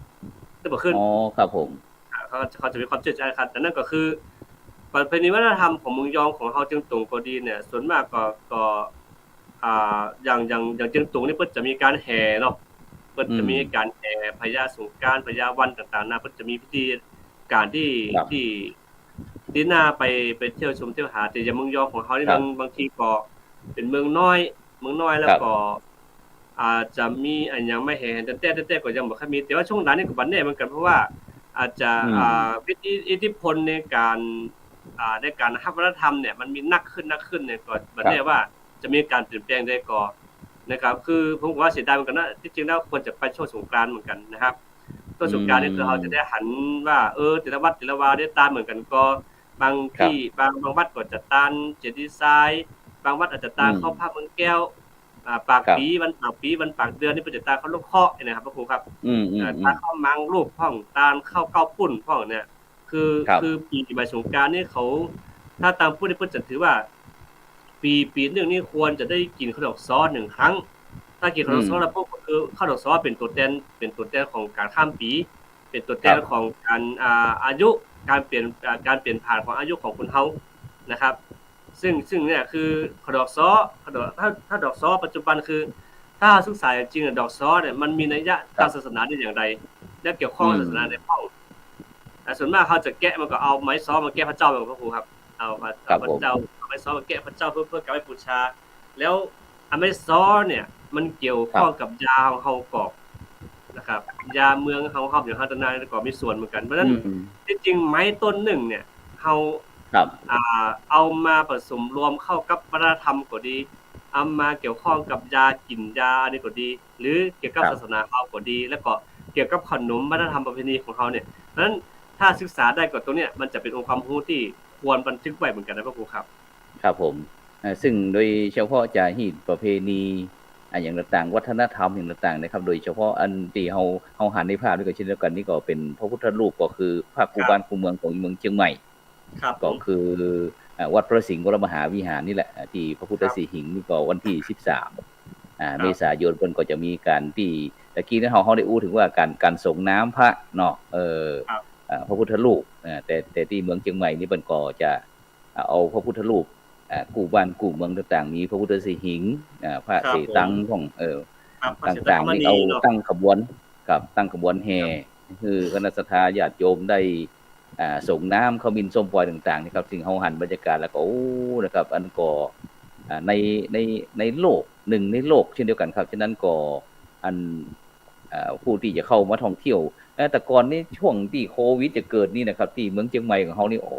S2: จะบ่ขึ้น
S1: อ๋อครับผม
S2: เขาจะมีความเชื่อใจครับแต่นั่นก็คือประเพณีวัฒนธรรมของเมืองยองของเฮาเจียงตุงก็ดีเนี่ยส่วนมากก็อย่างเจียงตุงนี่เพิ่นจะมีการแห่เนาะเพิ่นจะมีการแห่พญาสงกรานต์พญาวันต่างๆนะเพิ่นจะมีพิธีการที่น่าไปเที่ยวชมเที่ยวหาแต่อย่างเมืองยองของเฮานี่บางทีก็เป็นเมืองน้อยแล้วก็อาจจะมีอันยังไม่แห่แต่ก็ยังบ่ค่อยมีแต่ว่าช่วงหลังนี่ก็บ่แน่เหมือนกันเพราะว่าอาจจะอิทธิพลในการรับวัฒนธรรมเนี่ยมันมีนักขึ้นเนี่ยก็บ่แน่ว่าจะมีการเปลี่ยนแปลงได้ก่อนะครับคือผมว่าเสียดายเหมือนกันนะที่จริงแล้วควรจะไปช่วงสงกรานต์เหมือนกันนะครับช่วงสงกรานต์นี่คือเราจะได้หันว่าแต่ละวัดแต่ละวาได้ตามเหมือนกันก็บางที่บางวัดก็จะตานเจดีย์ทรายบางวัดอาจจะตานเข้าภาพเมืองแก้วปากปีวันปากเดือนนี่เพิ่นจะตานเข้าลูกเคาะนะครับพระครูครับตานเข้ามังลูกพ่องตานเข้าเก้าปุ้นพ่องเนี่ยคือปีใหม่สงกรานต์นี่เขาถ้าตามพูดนี่เพิ่นจะถือว่าปีนึงนี่ควรจะได้กินข้าวดอกซ้อ1ครั้งถ้ากินข้าวดอกซ้อแล้วพวกก็คือข้าวดอกซ้อเป็นตัวแทนของการข้ามปีเป็นตัวแทนของการอายุการเปลี่ยนผ่านของอายุของคนเฮานะครับซึ่งเนี่ยคือข้าวดอกซ้อถ้าดอกซ้อปัจจุบันคือถ้าศึกษาจริงๆดอกซ้อเนี่ยมันมีนัยยะทางศาสนาได้อย่างไรและเกี่ยวข้องกับศาสนาในห้องส่วนมากเขาจะแกะมันก็เอาไม้ซ้อมาแกะพระเจ้าแบบพระครูครับเอาพระเจ้าไม้ซ้อมาแกะพระเจ้าเพื่อการบูชาแล้วไม้ซ้อเนี่ยมันเกี่ยวข้องกับยาของเฮากอกนะครับยาเมืองเฮาอย่างฮัตนาก็มีส่วนเหมือนกันเพราะฉะนั้นจริงๆไม้ต้นหนึ่งเนี่ยเฮาเอามาผสมรวมเข้ากับวัฒนธรรมก็ดีเอามาเกี่ยวข้องกับยากินยานี่ก็ดีหรือเกี่ยวกับศาสนาเฮาก็ดีแล้วก็เกี่ยวกับขนมวัฒนธรรมประเพณีของเฮาเนี่ยเพราะฉะนั้นถ้าศึกษาได้ก็ตรงเนี้ยมันจะเป็นองค์ความรู้ที่ควรบันทึกไว้เหมือนกันนะพระครูครับ
S1: ครับผมซึ่งโดยเฉพาะจารีตประเพณีอย่างต่างๆวัฒนธรรมอย่างต่างๆนะครับโดยเฉพาะอันที่เฮาหันในภาพด้วยกันเช่นเดียวกันนี่ก็เป็นพระพุทธรูปก็คือพระครูบ้านครูเมืองของเมืองเชียงใหม่ก็คือวัดพระสิงห์วรมหาวิหารนี่แหละที่พระพุทธสีหิงนี่ก็วันที่13เมษายนเพิ่นก็จะมีการที่ตะกี้นั้นเฮาได้อู้ถึงว่าการส่งน้ำพระเนาะพระพุทธรูปแต่ที่เมืองเชียงใหม่นี่เพิ่นก็จะเอาพระพุทธรูปกู่บ้านกู่เมืองต่างๆมีพระพุทธสีหิงพระเสตังของต่างๆนี่เอาตั้งขบวนกับตั้งขบวนแห่คือคณะศรัทธาญาติโยมได้ส่งน้ำเข้ามินส้มปล่อยต่างๆนะครับสิ่งเฮาหันบรรยากาศแล้วก็โอ้นะครับอันก็ในโลกหนึ่งในโลกเช่นเดียวกันครับฉะนั้นก็อันผู้ที่จะเข้ามาท่องเที่ยวแต่ก่อนนี้ช่วงที่โควิดจะเกิดนี่นะครับที่เมืองเชียงใหม่ของเฮานี่โอ้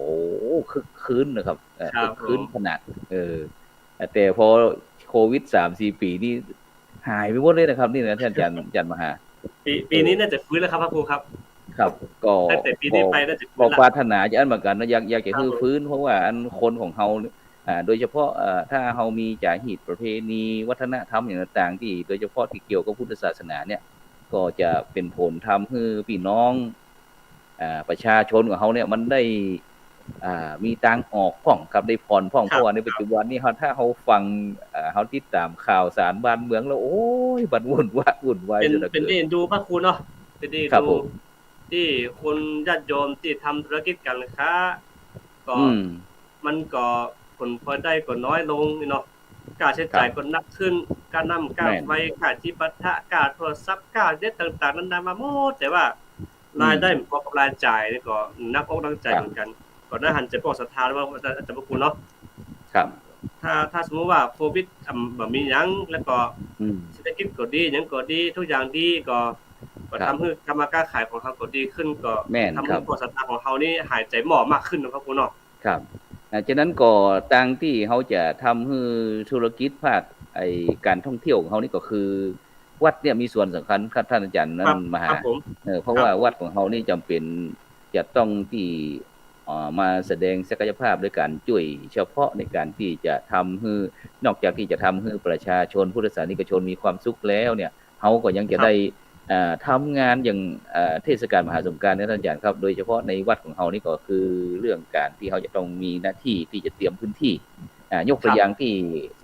S1: คึกคืนนะครับคึกคืนขนาดแต่พอโควิด 3-4 ปีนี่หายไปหมดเลยนะครับนี่นะท่านอาจารย์มหา
S2: ปีนี้น่าจะฟื้นแล้วครับพระครูครับ
S1: ครับก็
S2: แต่ปีนี้ไปน่าจะ
S1: ก็ปรารถนาจะอันเหมือนกันนะอยากจะฟื้นเพราะว่าอันคนของเฮาโดยเฉพาะถ้าเฮามีจารีตประเพณีวัฒนธรรมอย่างต่างๆที่โดยเฉพาะที่เกี่ยวกับพุทธศาสนาเนี่ยก็จะเป็นผลทำให้พี่น้องประชาชนของเฮาเนี่ยมันได้มีทางออกพ้องครับได้ผ่อนพ้องเพราะว่าในปัจจุบันนี้ถ้าเฮาฟังเฮาติดตามข่าวสารบ้านเมืองแล้วโอ้ยบัดวุ่นวาย
S2: เป็นที่ดูพระครูเนาะเป็นที่ดูที่คนญาติโยมที่ทำธุรกิจการค้าก็มันก็ผลพลอยได้ก็น้อยลงนี่เนาะค่าใช้จ่ายก็นักขึ้นค่าน้ำค่าไฟค่าจิปาถะค่าโทรศัพท์ค่าเน็ตต่างๆนั้นมาหมดแต่ว่ารายได้พอกับรายจ่ายนี่ก็นักอกนักใจเหมือนกันก่อนหน้าหันจะบอกศรัทธาว่าอาจารย์พระคุณเนาะ
S1: ครับ
S2: ถ้าสมมุติว่าโควิดบ่มีหยังแล้วก็
S1: อืม
S2: เศรษฐกิจก็ดีหยังก็ดีทุกอย่างดีก็
S1: ครับ
S2: ทำให้การค้าขายของเขาก็ดีขึ้นก็
S1: แม่น
S2: ทำ
S1: ครับ
S2: ให้พวกสตาร์ทของเขานี่หายใจหม้อมากขึ้นเนาะครับคุณเนาะ
S1: ครับฉะนั้นก็ต่างที่เขาจะทำให้ธุรกิจภาคไอ้การท่องเที่ยวของเขานี่ก็คือวัดเนี่ยมีส่วนสำคัญครับท่านอาจารย์
S2: ค
S1: นั่
S2: รับ
S1: นมหา
S2: ครับผม
S1: เพราะ
S2: ครับผม
S1: ว่าวัดของเขานี่จำเป็นจะต้องที่มาแสดงศักยภาพด้วยการช่วยเฉพาะในการที่จะทำให้นอกจากที่จะทำให้ประชาชนพุทธศาสนิกชนมีความสุขแล้วเนี่ยเขาก็ยังจะได้ทำงานอย่างเทศกาลมหาสงกรานต์นะท่านอาจารย์ครับโดยเฉพาะในวัดของเขานี่ก็คือเรื่องการที่เขาจะต้องมีหน้าที่ที่จะเตรียมพื้นที่ยกตัวอย่างที่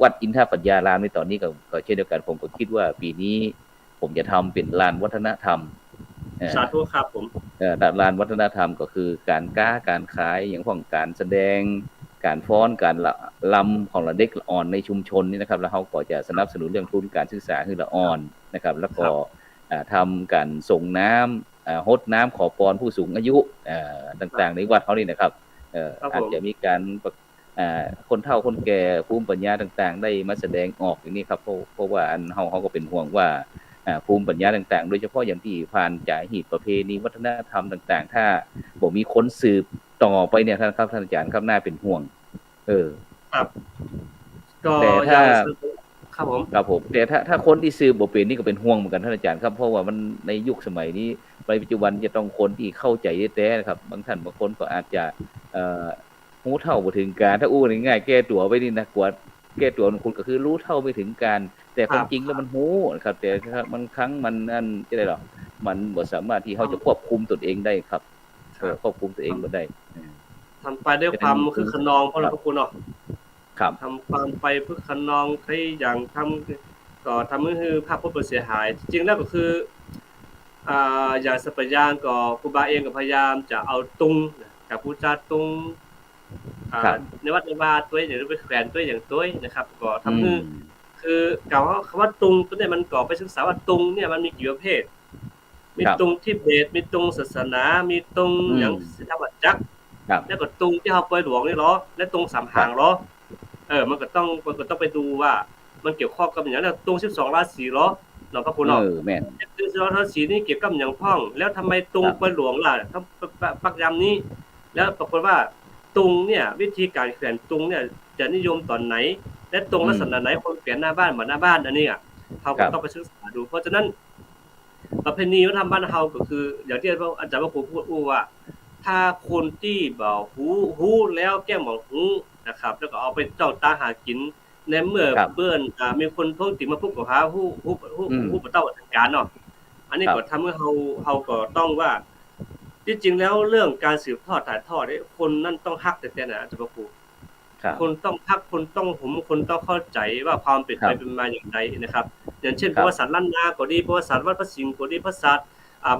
S1: วัดอินทปัญญารามในตอนนี้ก็เช่นเดียวกันผมก็คิดว่าปีนี้ผมจะทำเป็นลานวัฒนธรรม
S2: สาธุครับผม
S1: ลานวัฒนธรรมก็คือการการขายอย่างของการแสดงการฟ้อนการลำของเด็กอ่อนในชุมชนนี่นะครับแล้วเขาก็จะสนับสนุนเรื่องทุนการศึกษาให้ละอ่อนนะครับแล้วก็ทำการส่งน้ำฮดน้ำขอพรผู้สูงอายุต่างๆในวัดเขานี่นะครับอาจจะมีการคนเฒ่าคนแก่ภูมิปัญญาต่างๆได้มาแสดงออกอย่างนี้ครับเพราะว่าเขาก็เป็นห่วงว่าภูมิปัญญาต่างๆโดยเฉพาะอย่างที่ผ่านจากหีบประเพณีวัฒนธรรมต่างๆถ้าบ่มีคนสืบต่อไปเนี่ยท่านอาจารย์ครับน่าเป็นห่วง
S2: ครับก็
S1: แต่ถ้า
S2: ครับผม
S1: แต่ถ้าคนที่สืบบ่เป็นนี่ก็เป็นห่วงเหมือนกันท่านอาจารย์ครับเพราะว่ามันในยุคสมัยนี้ในปัจจุบันจะต้องคนที่เข้าใจแท้ๆนะครับบางท่านบางคนก็อาจจะรู้เท่าบ่ถึงการถ้าอู้ง่ายๆแก้ตัวไว้นี่นะกว่าแก้ตัวของคุณก็คือรู้เท่าไม่ถึงการแต่ความจริงแล้วมันโหนะครับแต่มันครั้งมันนั่นจะได้หรอมันบ่สามารถที่เขาจะควบคุมตนเองได้ครับควบคุมตัวเองบ่ได้
S2: ทำไปด้วยความคึกขนองเพราะเราพวกคุณเนาะ
S1: ครับ
S2: ทำความไปคึกขนองใครอย่างทำก็ทำให้ภาพพจน์เสียหายจริงๆแล้วก็คืออย่างสัปยานก็ครูบาเองก็พยายามจะเอาตุงกับผู้จาตุงในวัดในวาตัวอย่างไปแขวนตัวอย่างตัวนะครับก็ทำให้คือกล่าวว่าคำว่าตุงตัวนี้มันก่อไปศึกษาว่าตุงเนี่ยมันมีกี่ประเภทมีตุงที่เบสมีตุงศาสนามีตุงอย่างศิลปะจักรแล้วก็ตุงที่เขาปล่อยหลวงนี่หรอและตุงสามหางหรอมันก็ต้องไปดูว่ามันเกี่ยวข้องกับอย่างแล้วตุง12ราศีหรอเนาะพระคุณเนาะ
S1: แม่น
S2: 12ราศีนี่เกี่ยวกับอย่างพ้องแล้วทำไมตุงปล่อยหลวงล่ะทั้งปักยามนี้แล้วปรากฏว่าตุงเนี่ยวิธีการแขวนตุงเนี่ยจะนิยมตอนไหนและตรงลักษณะไหนคนแขวนหน้าบ้านเหมือนหน้าบ้านอันนี้เขาก็ต้องไปศึกษาดูเพราะฉะนั้นประเพณีวัฒนธรรมบ้านเฮาก็คืออย่างที่อาจารย์ว่าครูพูดว่าถ้าคนที่บ่ฮู้แล้วแก้มบ่ฮู้นะครับแล้วก็เอาไปจ้องตาหากินในเมื่อเปิ้นมีคนท้องถิ่นมาพูดกับหาฮู้บ่ต้องทางการเนาะอันนี้ก็ทำให้เฮาก็ต้องว่าที่จริงแล้วเรื่องการสืบทอดถ่ายทอดนี่คนนั่นต้องฮักแต่นะอาจารย์ว่าครูคนต้องฮักคนต้องหุมคนต้องเข้าใจว่าความเป็นไปเป็นมาอย่างไรนะครับอย่างเช่นประวัติศาสตร์ล้านนาก็ดีประวัติศาสตร์วัดพระสิงห์ก็ดีประวัติศาสตร์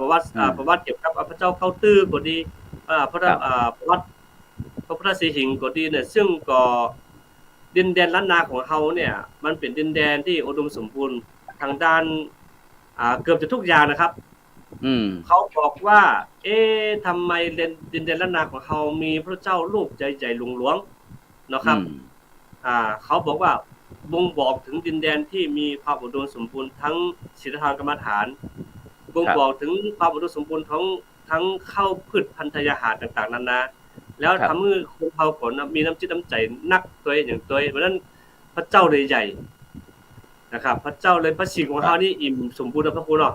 S2: ประวัติเกี่ยวกับพระเจ้าเข้าตื้อก็ดีประวัติพระพุทธศรีหิงค์ก็ดีเนี่ยซึ่งก็ดินแดนล้านนาของเฮาเนี่ยมันเป็นดินแดนที่อุดมสมบูรณ์ทางด้านเกือบจะทุกอย่างนะครับเขาบอกว่าทำไมดินแดนล้านนาของเฮามีพระเจ้ารูปใหญ่ๆหลวงๆเนาะครับเขาบอกว่าบ่งบอกถึงดินแดนที่มีความอุดมสมบูรณ์ทั้งศีลธรรมกรรมฐานบ่งบอกถึงความอุดมสมบูรณ์ทั้งข้าวพืชพันธุ์อาหารต่างๆนานาแล้วทำให้คนเฮาก็มีน้ำจิตน้ำใจนักตัวอย่างตัวเพราะนั้นพระเจ้าเลยใหญ่นะครับพระเจ้าเลยพระสิงห์ของเฮานี่อิ่มสมบูรณ์นะพระคุณเนาะ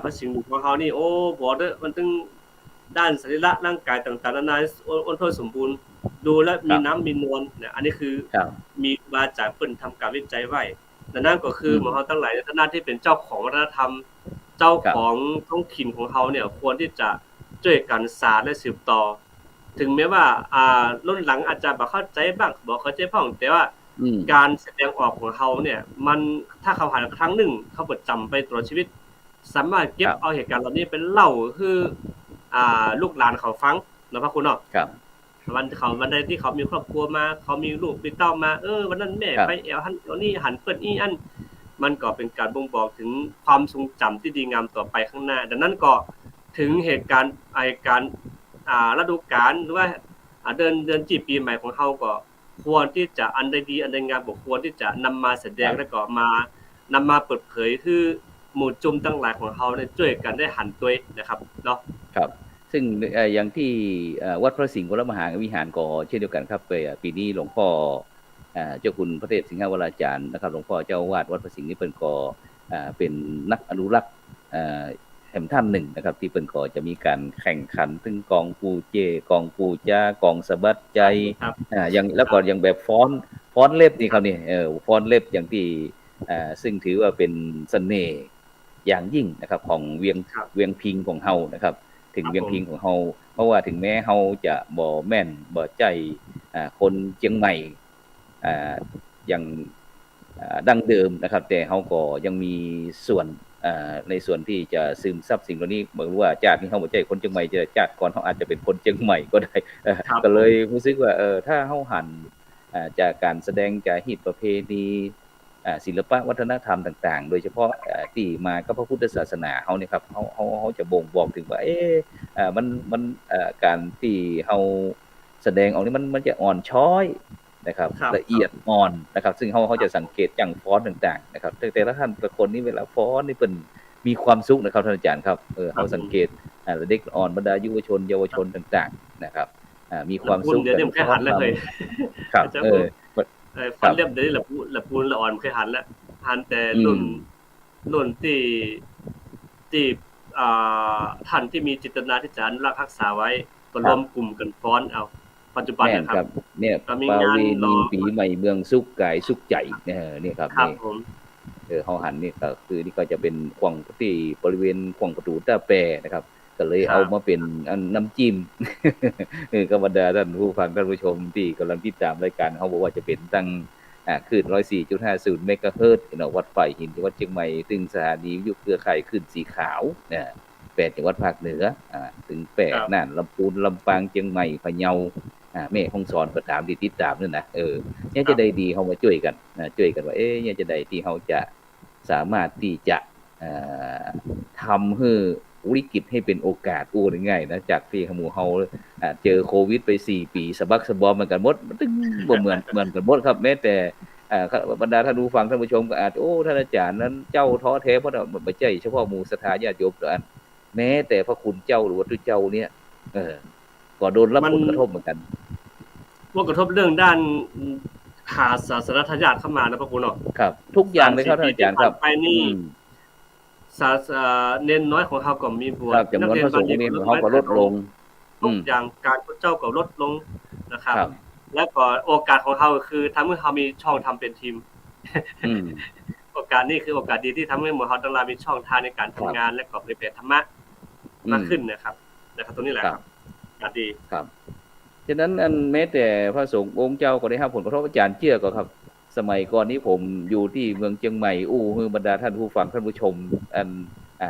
S2: พระสิงห์ของเฮานี่บอกเด้อมันถึงด้านสรีระร่างกายต่างๆนานาอ้วนท้วนสมบูรณ์ดูแล้วมีน้ำมีนวลเนี่ยอันนี้คือมีมาจากเพิ่นทำการวิจัยไว้ดังนั้นก็คือหมู่เฮาทั้งหลายในฐานะที่เป็นเจ้าของวัฒนธรรมเจ้าของท้องถิ่นของเฮาเนี่ยควรที่จะช่วยกันสานและสืบต่อถึงแม้ว่ารุ่นหลังอาจจะบ่เข้าใจบ้างบ่เข้าใจพ้องแต่ว่าการแสดงออกของเฮาเนี่ยมันถ้าเขาหาครั้งนึงเขาบ่จำไปตลอดชีวิตสามารถเก็บเอาเหตุการณ์เหล่านี้เป็นเล่าคือลูกหลานเขาฟังเนาะพระคุณเนาะวันใดที่เขามีครอบครัวมาเขามีลูกมีเต้ามาวันนั้นแม่ไปแอวหันเอานี่หันเปิ้นอีอันมันก็เป็นการบ่งบอกถึงความทรงจำที่ดีงามต่อไปข้างหน้าดังนั้นก็ถึงเหตุการณ์ฤดูกาลหรือว่าเดือนจีปีใหม่ของเฮาก็ ควรที่จะอันใดดีอันใดงามบ่ควรที่จะนำมาแสดงแล้วก็นำมาเปิดเผยคือหมู่จุ่มทั้งหลายของเฮาเนี่ยช่วยกันได้หันตัวนะครับเนาะ
S1: ครับซึ่งอย่างที่วัดพระสิงห์วรมหาวิหารก็เช่นเดียวกันครับปีนี้หลวงพ่อเจ้าคุณพระเทพสิงหวราจารย์นะครับหลวงพ่อเจ้าอาวาสวัดพระสิงห์นี่เพิ่นก็เป็นนักอนุรักษ์แห่งท่านหนึ่งนะครับที่เพิ่นก็จะมีการแข่งขันถึงกองปูเจกองปูจากองสะบัดใจอย่างแล้วก็อย่างแบบฟ้อนเล็บนี่ครับนี่ฟ้อนเล็บอย่างที่ซึ่งถือว่าเป็นเสน่ห์อย่างยิ่งนะครับของเวียงพิงของเฮานะครับถึงเวียงพิงของเฮาเพราะว่าถึงแม้เฮาจะบ่แม่นบ่ใจคนเชียงใหม่อย่างดั้งเดิมนะครับแต่เฮาก็ยังมีส่วนในส่วนที่จะซึมซับสิ่งเหล่านี้เหมือนว่าชาตินี้เฮาบ่ใช่คนเชียงใหม่จะชาติก่อนเฮาอาจจะเป็นคนเชียงใหม่ก็ได้ก็เลยรู้สึกว่าถ้าเฮาหันจากการแสดงจากฮีตประเพณีศิลปะวัฒนธรรมต่างๆโดยเฉพาะที่มากับพระพุทธศาสนาเฮานี่ครับเฮาจะบ่งบอกถึงว่ามันการที่เฮาแสดงออกนี่มันจะอ่อนช้อยนะครับละเอียดอ่อนนะครับซึ่งเฮาจะสังเกตจังฟ้อนต่างๆนะครับแต่ละท่านละคนนี่เวลาฟ้อนนี่เพิ่นมีความสุขนะครับท่านอาจารย์ครับเฮาสังเกตเด็กอ่อนบรรดาเยาวชนต่างๆนะครับมีความสุข
S2: เดี๋ยวนี้มันเคยหันแล้วเคย
S1: ครับ
S2: ฟันเรียบเดี๋ยวนี้ละปูนละอ่อนเคยหันแล้วหันแต่รุ่นที่ท่านที่มีจิตนาที่จะอนุรักษ์รักษาไว้ก็รวมกลุ่มกันฟ้อนเอาปัจจุบันนะครับ
S1: เนี่ยปาเวณีปีใหม่เมืองสุขกายสุขใจเนี่ยครับ
S2: ครับผม
S1: เฮาหันนี่ก็คือนี่ก็จะเป็นขวางที่บริเวณขวางประตูตาแปนะครับก็เลยเอามาเป็นน้ำจิ้มก็บรรดาท่านผู้ฟังท่านผู้ชมที่กำลังติดตามรายการเฮาบอกว่าจะเป็นตั้งคลื่น 104.50 เมกะเฮิรตซ์วัดไฟหินจังหวัดเชียงใหม่ซึ่งสถานีวิทยุเครือข่ายคลื่นสีขาว8จังหวัดภาคเหนือถึง8น่านลำพูนลำปางเชียงใหม่พะเยาแม่ฮ่องสอนก็ตามที่ติดตามนั่นนะเนี่ยจะได้ดีเฮามาช่วยกันว่าเนี่ยจะได้ที่เฮาจะสามารถที่จะทำให้วิกฤตให้เป็นโอกาสง่ายๆนะจากที่หมู่เฮาเจอโควิดไป4ปีสะบักสะบอมเหมือนกันหมดมันตึงบ่เหมือนกันหมดครับแม้แต่บรรดาท่านผู้ฟังท่านผู้ชมก็อาจท่านอาจารย์นั้นเจ้าท้อแท้เพราะบ่ใช่เฉพาะหมู่ศรัทธาญาติโยมเท่านั้นแม้แต่พระคุณเจ้าหรือว่าตุเจ้าเนี่ยก็โดนรับผลกระทบเหมือนกัน
S2: ผลกระทบเรื่องด้านขาดศาสนญาติเข้ามานะพระคุณเนาะ
S1: ครับทุกอย่างเลยครับท่านอาจารย์ครับ
S2: ไปนี่เน้นน้อยของเฮาก็มีบวช
S1: จำนวนพระสงฆ์นี่เฮาก็ลดลง
S2: ทุกอย่างการพระเจ้าก็ลดลงนะครับแล้วก็โอกาสของเฮาคือทำให้เฮามีช่องทำเป็นทีมโอกาสนี้คือโอกาสดีที่ทำให้หมู่เฮาทั้งหลายมีช่องทางในการทำงานและก็เผยแผ่ธรรมะมากขึ้นนะครับตรงนี้แหละครับดี
S1: ครับฉะนั้นแม้แต่พระสงฆ์องค์เจ้าก็ได้รับผลกระทบอาจารย์เชื่อก็ครับสมัยก่อนนี้ผมอยู่ที่เมืองเชียงใหม่บรรดาท่านผู้ฟังท่านผู้ชม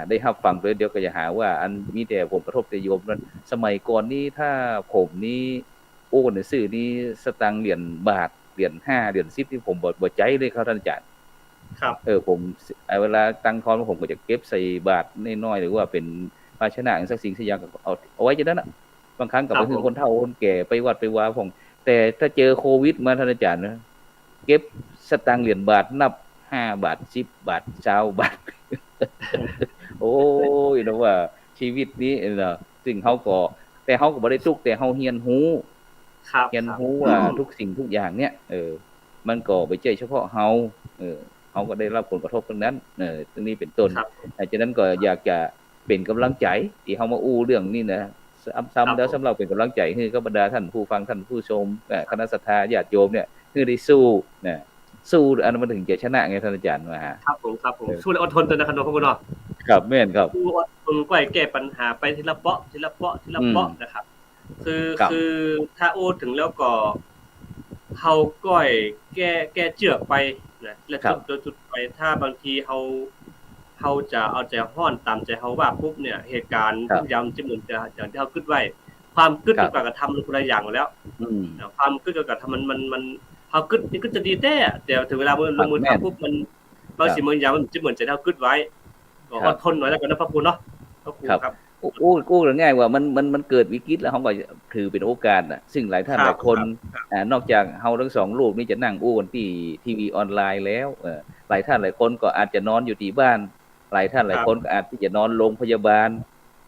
S1: ได้รับฟังด้วยเดี๋ยวก็จะหาว่ามีแต่ผมกระทบแต่โยมนั้นสมัยก่อนนี้ถ้าผมนี้ในซื้อนี้สตางค์เหรียญบาทเหรียญ5เหรียญ10ที่ผมบ่ใจเลยครับท่านอาจารย์
S2: ครับ
S1: ผมเวลาตังค์ทอนผมก็จะเก็บใส่บาทน้อยๆหรือว่าเป็นภาชนะสักสิ่งสักอย่างเอาไว้จังนั้นน่ะบางครั้งก็ไปคือคนเฒ่าคนแก่ไปวัดไปวาผมแต่ถ้าเจอโควิดมาท่านอาจารย์นะเก็บสตางค์เหรียญบาทนับ5บาท10บาท20บาทโอ้ยนะว่าชีวิตนี้น่ะซึ่งเฮาก็แต่เฮาก็บ่ได้ทุกข์แต่เฮาเรียนรู้เรียนรู้ว่าทุกสิ่งทุกอย่างเนี่ยมันก็บ่ใช่เฉพาะเฮาเฮาก็ได้รับผลกระทบตรงนั้นตรงนี้เป็นต้นฉะนั้นก็อยากจะเป็นกำลังใจที่เฮามาเรื่องนี้นะซ้ำๆแล้วสำหรับเป็นกำลังใจให้กับบรรดาท่านผู้ฟังท่านผู้ชมคณะศรัทธาญาติโยมเนี่ยคือได้สู้อันนั้นมันถึงจะชนะไงท่านอาจารย์ว่า
S2: ครับผมสู้และอดทนตัวนะครับน้องพ่อเนาะ
S1: ครับแม่นครับ
S2: อดทนกว่าแก้ปัญหาไปทีละเปาะนะครับคือถ้าถึงแล้วก็เฮาก้อยแก้เจือกไปนะแล้วจุดไปถ้าบางทีเฮาจะเอาใจฮ้อนตามใจเฮาว่าปุ๊บเนี่ยเหตุการณ์ทุกอย่างจะเหมือนจะอย่างที่เฮาคิดไว้ความคิดกับการกระทำมันคนละอย่างแล้วความคิดกับการทำมันเฮาคิดนี่ก็จะดีแต่ถึงเวลามือลงมือทำปุ๊บมันบางสิ่งบางอย่างมันจะเหมือนจะเฮาคิดไว้ก็อดทนหน่อยแล้วกันนะพระคุณเนาะ
S1: ครับ อู้ง่ายว่ามันเกิดวิกฤตแล้วเฮาก็ถือเป็นโอกาสน่ะซึ่งหลายท่านหลายคนนอกจากเฮาทั้ง2รูปนี้จะนั่งอู้กันที่ทีวีออนไลน์แล้วหลายท่านหลายคนก็อาจจะนอนอยู่ที่บ้านหลายท่านหลายคนก็อาจที่จะนอนโรงพยาบาล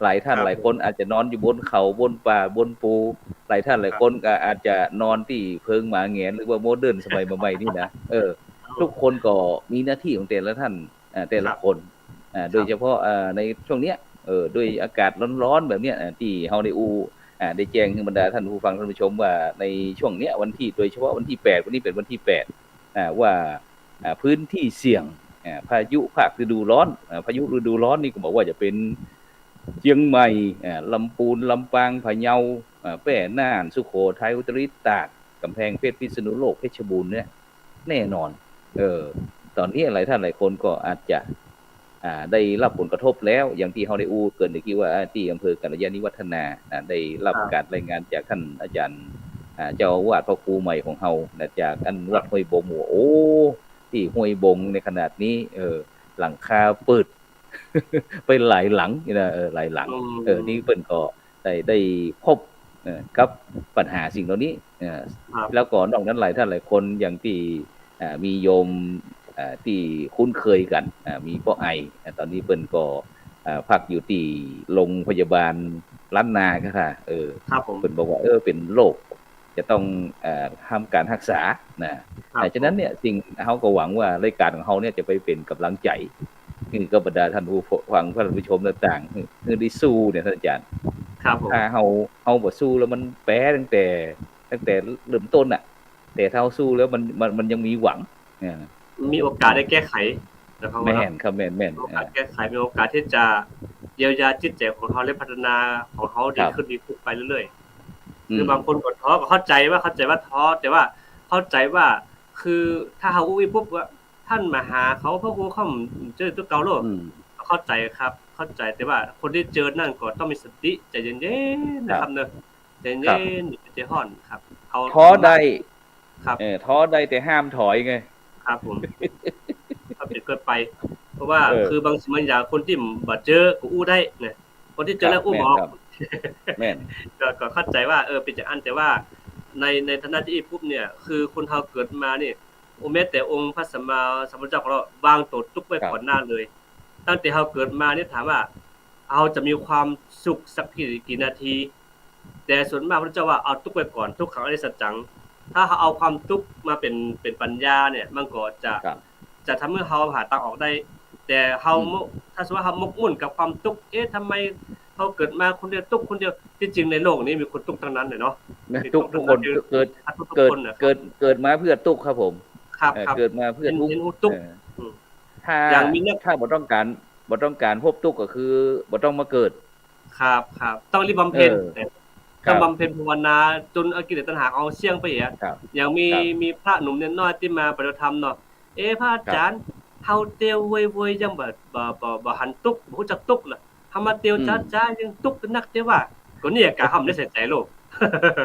S1: หลายท่านหลายคนอาจจะนอนอยู่บนเขาบนป่าบนภูหลายท่านหลายคนก็อาจจะนอนที่เพิงหมาแหงนหรือว่าโมเดิร์นสมัยใหม่ๆนี่นะทุกคนก็มีหน้าที่ของแต่ละท่านแต่ละคนโดยเฉพาะในช่วงเนี้ยด้วยอากาศร้อนๆแบบเนี้ยที่เฮาได้ได้แจ้งให้บรรดาท่านผู้ฟังท่านผู้ชมว่าในช่วงเนี้ยวันที่โดยเฉพาะวันที่8วันนี้เป็นวันที่8ว่าพื้นที่เสี่ยงพายุภาคฤดูร้อนพายุฤดูร้อนนี่ก็บอกว่าจะเป็นเชียงใหม่ลำพูนลำปางพะเยาแพร่น่านสุโขทัยอุตรดิตถ์ตากกำแพงเพชรพิษณุโลกเพชรบูรณ์เนี่ยแน่นอนตอนนี้หลายท่านหลายคนก็อาจจะได้รับผลกระทบแล้วอย่างที่เฮาได้เกินได้คิดว่าที่อำเภอกัลยาณิวัฒนาได้รับการรายงานจากท่านอาจารย์เจ้าอาวาสพระครูใหม่ของเฮาจากอันวัดห้วยบงโอ้ที่ห้วยบงในขนาดนี้หลังคาเปิด ไปหลายหลังนะหลายหลังนี่เพิ่นก็ได้พบกับปัญหาสิ่งเหล่านี้แล้วก็นอกนั้นหลายท่านหลายคนอย่างที่มีโยมที่คุ้นเคยกันมีพ่อไอตอนนี้เพิ่นก็พักอยู่ที่โรงพยาบาลล้านนาค่ะ
S2: ครับผม
S1: เพิ่นบอกว่าเป็นโรคจะต้องทำการรักษานะฉะนั้นเนี่ยสิ่งเฮาก็หวังว่ารายการของเฮาเนี่ยจะไปเป็นกำลังใจคือก็บรรดาท่านผู้ฟังท่านผู้ชมต่างๆคือได้สู้เนี่ยท่านอาจารย์
S2: ครับผม
S1: ถ้าเฮาบ่สู้แล้วมันแพ้ตั้งแต่เริ่มต้นน่ะแต่ถ้าเฮาสู้แล้วมันยังมีหวัง
S2: มีโอกาสได้แก้ไขนะครับ
S1: แม่นครับแม่น
S2: โอกาสแก้ไขมีโอกาสที่จะเยียวยาจิตใจของเฮาและพัฒนาของเฮาดีขึ้นไปเรื่อยๆคือบางคนก็ท้อก็เข้าใจว่าท้อแต่ว่าเข้าใจว่าคือถ้าเฮาอุ้ยปุ๊บว่าท่านมาหาเขาพระครูเขาเจอตัวเก่าโลกเข้าใจครับเข้าใจแต่ว่าคนที่เจอนั่นก็ต้องมีสติใจเย็นๆนะครับเนาะใจเย็นใจร้อนครับ
S1: ท้อได้
S2: ครับ
S1: ท้อได้แต่ห้ามถอยไง
S2: ครับผมถ้าเป็นเกินไปเพราะว่าคือบางสิ่งบางอย่างคนที่บ่เจอก็อู้ได้นะคนที่เจอแล้วอู้บอก
S1: แม่น
S2: ก็เข้าใจว่าเป็นจังอันแต่ว่าในฐานะที่ปุ๊บเนี่ยคือคนเฮาเกิดมานี่แม้แต่องค์พระสัมมาสัมพุทธเจ้าของเราวางตัวทุกข์ไว้ก่อนหน้าเลยตั้งแต่เฮาเกิดมานี่ถามว่าเฮาจะมีความสุขสักกี่นาทีแต่ส่วนมากพระเจ้าว่าเอาทุกข์ไว้ก่อนทุกขังอริยสัจจังถ้าเฮาเอาความทุกข์มาเป็นปัญญาเนี่ยมันก็จะทำให้เฮาหาทางออกได้แต่เฮาถ้าสมมุติว่าเฮามกมุ่นกับความทุกข์ทำไมเฮาเกิดมาคนเดียวทุกข์คนเดียวที่จริงในโลกนี้มีคนทุกข์ทั้งนั้นเลยเนาะ
S1: ทุกคนเกิดมาเพื่อทุกข์ครับผม
S2: ครับ
S1: เกิดมาเพื่อทุกข์ถ้าบ่ต้องการพบทุกข์ก็คือบ่ต้องมาเกิด
S2: ครับต้องรีบบำเพ็ญต้องบำเพ็ญภาวนาจนกิเลสตัณหาเอาเสี่ยงไปอย่างมีพระหนุ่มน้อยที่มาปฏิบัติธรรมเนาะพระอาจารย์เฮาเตียวเว่ยๆยังบ่หันตุกบ่ฮู้จักตุกล่ะเฮามาเตียวจ้าๆยังตุกนักแต่ว่าก็เนี่ยก็เฮาได้ใส่ใจโลก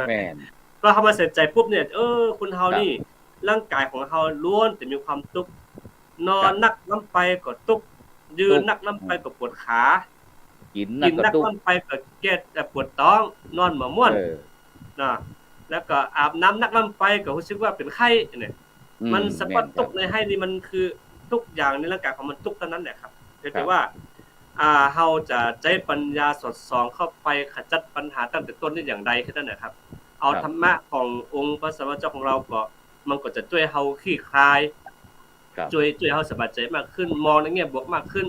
S1: แม่น
S2: ก็เฮามาใส่ใจปุ๊บเนี่ยคนเฮานี่ร่างกายของเฮาล้วนแต่มีความทุกข์นอนนักน้ำไปก็ทุกข์ยืนนักน้ำไปก็ปวดขา
S1: กิน
S2: นักน้ำไปก็แก้ปวดท้องนอนบ่ม่วนนะแล้วก็อาบน้ำนักน้ำไปก็รู้สึกว่าเป็นไข้เนี่ยมันสะพัดทุกข์ในให้นี่มันคือทุกอย่างในร่างกายของมันทุกข์เท่านั้นแหละครับแต่ว่าเฮาจะใช้ปัญญาสอดส่องเข้าไปขจัดปัญหาตั้งแต่ต้นได้อย่างใดคือนั่นแหละครับเอาธรรมะขององค์พระสัมมาสัมพุทธเจ้าของเราก็มันก็จะช่วยเฮาคลี่คลายช่วยเฮาสบายใจมากขึ้นมองในแง่บวกมากขึ้น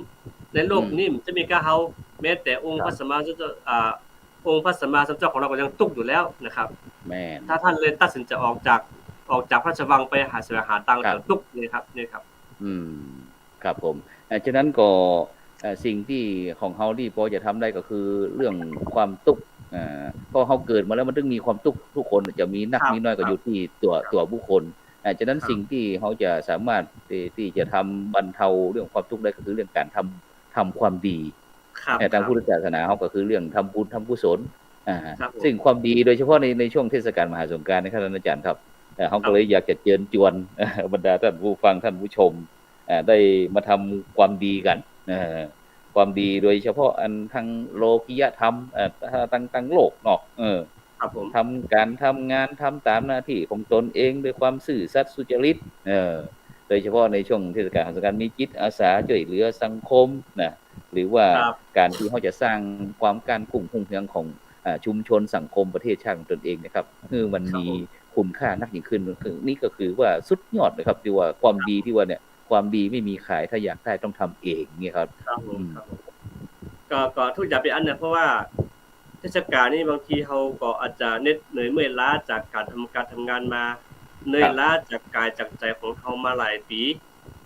S2: ในโลกนี้มันจะมีเฮาแม้แต่องค์พระสัมมาสัมพุทธเจ้าองค์พระสัมมาสัมพุทธเจ้าของเราก็ยังทุกข์อยู่แล้วนะครับ
S1: แม่น
S2: ถ้าท่านเลยตัดสินใจออกจากพระราชวังไปหาตังค์ทุกข์นี่ครับ
S1: ครับผมฉะนั้นก็สิ่งที่ของเฮาที่พอจะทำได้ก็คือเรื่องความทุกข์พอเฮาเกิดมาแล้วมันต้องมีความทุกข์ทุกคนจะมีนักมีน้อยก็อยู่ที่ตัวบุคคลฉะนั้นสิ่งที่เฮาจะสามารถที่จะทำบรรเทาเรื่องความทุกข์ได้ก็คือเรื่องการทำความดีทางพุทธศาสนาเฮาก็คือเรื่องทำบุญทำกุศลซึ่งความดีโดยเฉพาะในช่วงเทศกาลมหาสงกรานต์นะครับอาจารย์ครับเฮาก็เลยอยากจะเชิญชวนบรรดาท่านผู้ฟังท่านผู้ชมได้มาทำความดีกันเพ ความดีโดยเฉพาะอันทางโลกิยธรรมทางโลกเนาะ
S2: ครับผม
S1: ทำการทำงานทำตามหน้าที่ของตนเองด้วยความซื่อสัตย์สุจริตโดยเฉพาะในช่วงเทศกาลสงกรานต์มีจิตอาสาช่วยเหลือสังคมนะหรือว่าการที่เขาจะสร้างความการกุ้งหุ่งเฮืองของชุมชนสังคมประเทศชาติของตนเองนะครับคือมันมีคุณค่านักยิ่งขึ้นนี่ก็คือว่าสุดยอดเลยครับที่ว่าความดีที่ว่าเนี่ยความดีไม่มีขายถ้าอยากได้ต้องทำเองเนี่ยครับ
S2: ครับผมก็ทุกอย่างเป็นอันเนี่ยเพราะว่าเทศกาลนี้บางทีเขาก็อาจจะเหนื่อยเมื่อยล้าจากการทำงานมาเหนื่อยล้าจากกายจากใจของเขามาหลายปี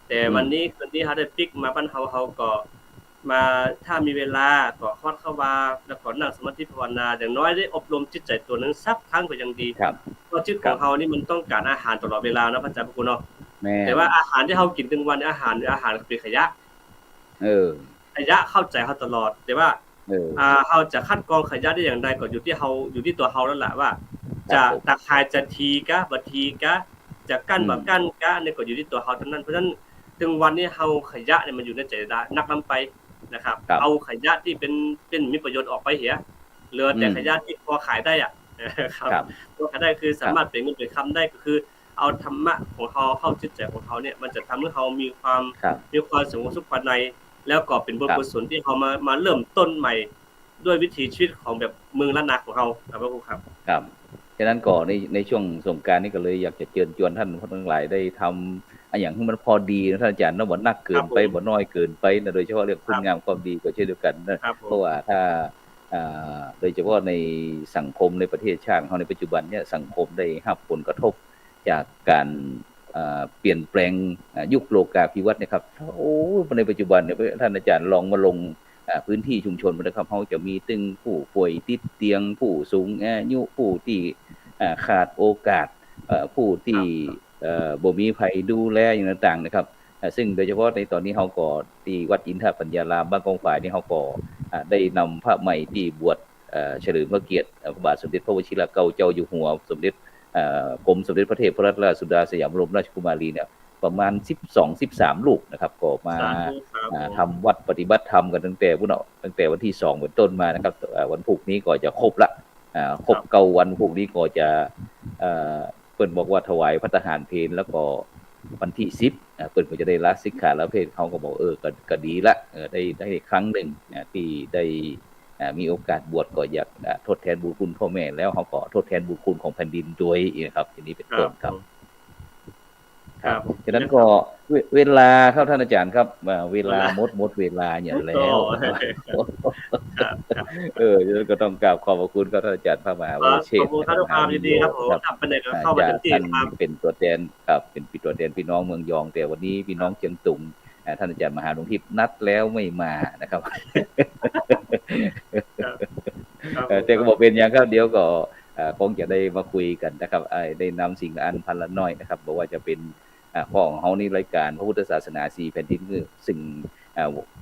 S2: แต่วันนี้คืนนี้เขาได้ปิกมาบ้านเขาก็มาถ้ามีเวลาก็คอดเข้ามาแล้วก็นั่งสมาธิภาวนาอย่างน้อยได้อบรมจิตใจตัวนึงสักครั้งก็ยังดีเพราะจิตของเขานี่มันต้องการอาหารตลอดเวลานะพระอาจารย์พระคุณเนาะแต่ว่าอาหารที่เขากินทั้งวันอาหารเป็นขยะขยะเข้าใจเขาตลอดแต่ว่าเขาจะคัดกรองขยะได้อย่างไรก็อยู่ที่ตัวเขาแล้วแหละว่าจะตะคายจะทีกะบ่ทีกะจะกั้นบ่กั้นกะนี่ก็อยู่ที่ตัวเขาเท่านั้นเพราะฉะนั้นถึงวันนี้เฮาขยะเนี่ยมันอยู่ในใจนักนำไปนะครับเอาขยะที่เป็นมีประโยชน์ออกไปเสียเหลือแต่ขยะที่พอขายได้อ่ะครับพอขายได้คือสามารถเป็นเงินเป็นคำได้ก็คือเอาธรรมะของเขาเข้าจิตใจของเขาเนี่ยมันจะทำให้เขามีความสงบสุขภายในแล้วก็เป็นบุญกุศลที่เขามาเริ่มต้นใหม่ด้วยวิถีชีวิตของแบบเมืองล้านนาของเขาครับพระครูครับ
S1: ครับฉะนั้นก็ในช่วงสงกรานต์นี้ก็เลยอยากจะเชิญชวนท่านทั้งหลายได้ทำอย่างที่มันพอดีนะท่านอาจารย์นะบ่นักเกินไปบ่น้อยเกินไปนะโดยเฉพาะเรื่องคุณงามความดีก็เช่นเดียวกันนะเพราะว่าถ้าโดยเฉพาะในสังคมในประเทศชาติเขาในปัจจุบันเนี่ยสังคมได้รับผลกระทบจากการเปลี่ยนแปลงยุคโลกาภิวัตน์นะครับโอ้ในปัจจุบันเนี่ยท่านอาจารย์ลองมาลงพื้นที่ชุมชนนะครับเขาจะมีตึงผู้ป่วยติดเตียงผู้สูงอายุผู้ที่ขาดโอกาสผู้ที่บ่มีภัยดูแลอย่างต่างๆนะครับซึ่งโดยเฉพาะในตอนนี้เขาก็ที่วัดอินทปัญญารามบ้านกองฝ่ายนี่เขาก็ได้นำพระใหม่ที่บวชเฉลิมพระเกียรติพระบาทสมเด็จพระวชิรเกล้าเจ้าอยู่หัวสมเด็จกรมสมเด็จพระเทพรัตนราชสุดาสยามบรมราชกุมารีเนี่ยประมาณ12-13ลูกนะครับก็มาทำวัดปฏิบัติธรรมกันตั้งแต่วันที่2เป็นต้นมานะครับวันพุธนี้ก็จะครบละครบ9วันพรุ่งนี้ก็จะเพิ่นบอกว่าถวายภัตตาหารเพลแล้วก็วันที่10เพิ่นก็จะได้ละสิกขาละเพลเขาก็บอกก็ดีละได้ครั้งนึงที่ได้มีโอกาสบวชก็อยากทดแทนบุญคุณพ่อแม่แล้วเขาก็ทดแทนบุญคุณของแผ่นดินด้วยนะครับทีนี้เป็นต้นครับครับฉะนั้นก็เวลาครับท่านอาจารย์ครับเวลาหมดเวลาอย่างแล้วก็ต้องกราบขอบพระคุณครับท่านอาจารย์พระมหาวชิร
S2: ขอบคุณครับทุกท่านดีครับผมทำไปไหนก็เข้ามาเต็มที่ครับ
S1: เป็นตัวแทนครับเป็นตัวแทนพี่น้องเมืองยองแต่วันนี้พี่น้องเชียงตุงท่านอาจารย์มหาหลวงทิพย์นัดแล้วไม่มานะครับแต่ก็บอกเป็นอย่างครับเดี๋ยวก็คงจะได้มาคุยกันนะครับได้นำสิ่งอันพันละน้อยนะครับบอกว่าจะเป็นของเฮานี่รายการพระพุทธศาสนา4แผ่นดินคือสิ่ง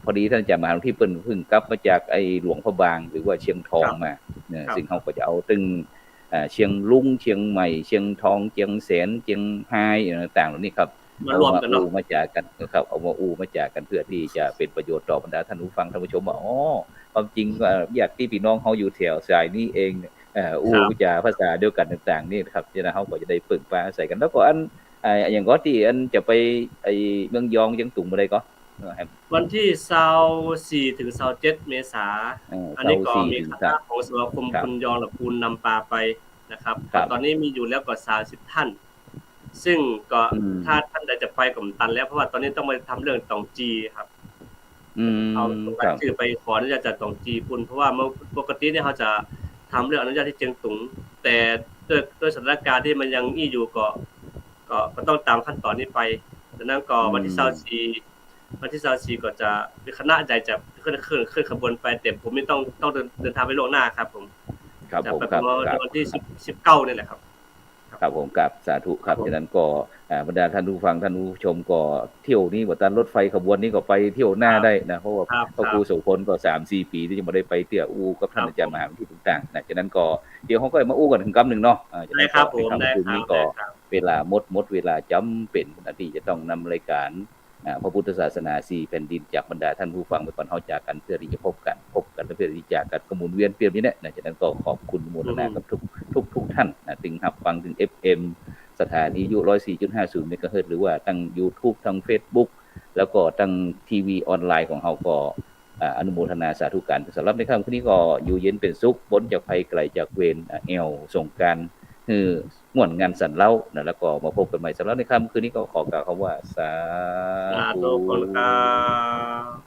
S1: พอดีท่านอาจารย์มหาหลวงทิพย์เพิ่งกลับมาจากไอ้หลวงพระบางหรือว่าเชียงทองมาซึ่งเฮาก็จะเอาตึงเชียงลุงเชียงใหม่เชียงทองเชียงแสนเชียงไฮ้ต่างๆเหล่านี้ครับ
S2: เอามาอู้
S1: มาจากกันครับเอามาอู้มาจากกันเพื่อที่จะเป็นประโยชน์ต่อบรรดาท่านผู้ฟังท่านผู้ชมว่าอ๋อความจริงว่าอยากที่พี่น้องเฮาอยู่แถวสายนี้เองอู้จาภาษาเดียวกันต่างๆนี่ครับฉะนั้นเฮาก็จะได้ฝึกปาใส่กันแล้วก็อันอย่างก็ที่อันจะไปไอ้เมืองยองจังตุงบ่ได้ก็
S2: วันที่24ถึง27เมษายนอันนี้ก็มีคณะของสมาคมคุณยองและคุณนำปาไปนะครับตอนนี้มีอยู่แล้วก็30ท่านซึ่งก็ถ้าท่านใดจะไปกับตันแล้วเพราะว่าตอนนี้ต้องมาทำเรื่องตองจีครับเอาชื่อไปขออนุญาตจากตองจีปุ่นเพราะว่าปกติเนี่ยเขาจะทำเรื่องอนุญาตที่เจียงตุงแต่ด้วยสถานการณ์ที่มันยังอยู่ก็ต้องตามขั้นตอนนี้ไปดังนั้นก็วันที่24ก็จะมีคณะใหญ่จะขึ้นขบวนไปแต่ผมไม่ต้องเดินทางไปล่วงหน้าครับผมจะไปวันที่19นี่แหละครับ
S1: ครับผมกับสาธุครับฉะนั้นก็บรรดาท่านผู้ฟังท่านผู้ชมก็เที่ยวนี้บ่ตันรถไฟขบวนนี้ก็ไปเที่ยวหน้าได้นะเพราะว่าพระครูโสพลก็ 3-4 ปีที่จะบ่ได้ไปเที่ยวอู้กับท่านอาจารย์มหาวิทยาลัยต่างๆนะฉะนั้นก็เดี๋ยวเฮาก็มาอู้กันถึงกำนึงเนาะ
S2: ฉะนั้นครับผมได้
S1: ครับก็เวลาหมดเวลาจำเป็นที่จะต้องนำรายการ พระพุทธศาสนา4แผ่นดินจากบรรดาท่านผู้ฟังไปก่อนเฮาจากกันเพื่อที่จะพบกันและเพื่อที่จะจากกันก็หมุนเวียนเปลี่ยนนี้แหละนะฉะนั้นก็ขอบคุณโมทนากับทุกท่านนะถึงรับฟังถึง FM สถานีอยู่ 104.50 เมกะเฮิรตซ์หรือว่าทั้ง YouTube ทั้ง Facebook แล้วก็ทั้งทีวีออนไลน์ของเฮาก็อนุโมทนาสาธุการสำหรับในค่ำคืนนี้ก็อยู่เย็นเป็นสุขพ้นจากภัยไกลจากเวรแอวสงกรานต์คือม่วนงานสันเล่านะแล้วก็มาพบกันใหม่สำหรับในค่ำคืนนี้ก็ขอกล่าวคำว่าสาธุ
S2: ครับ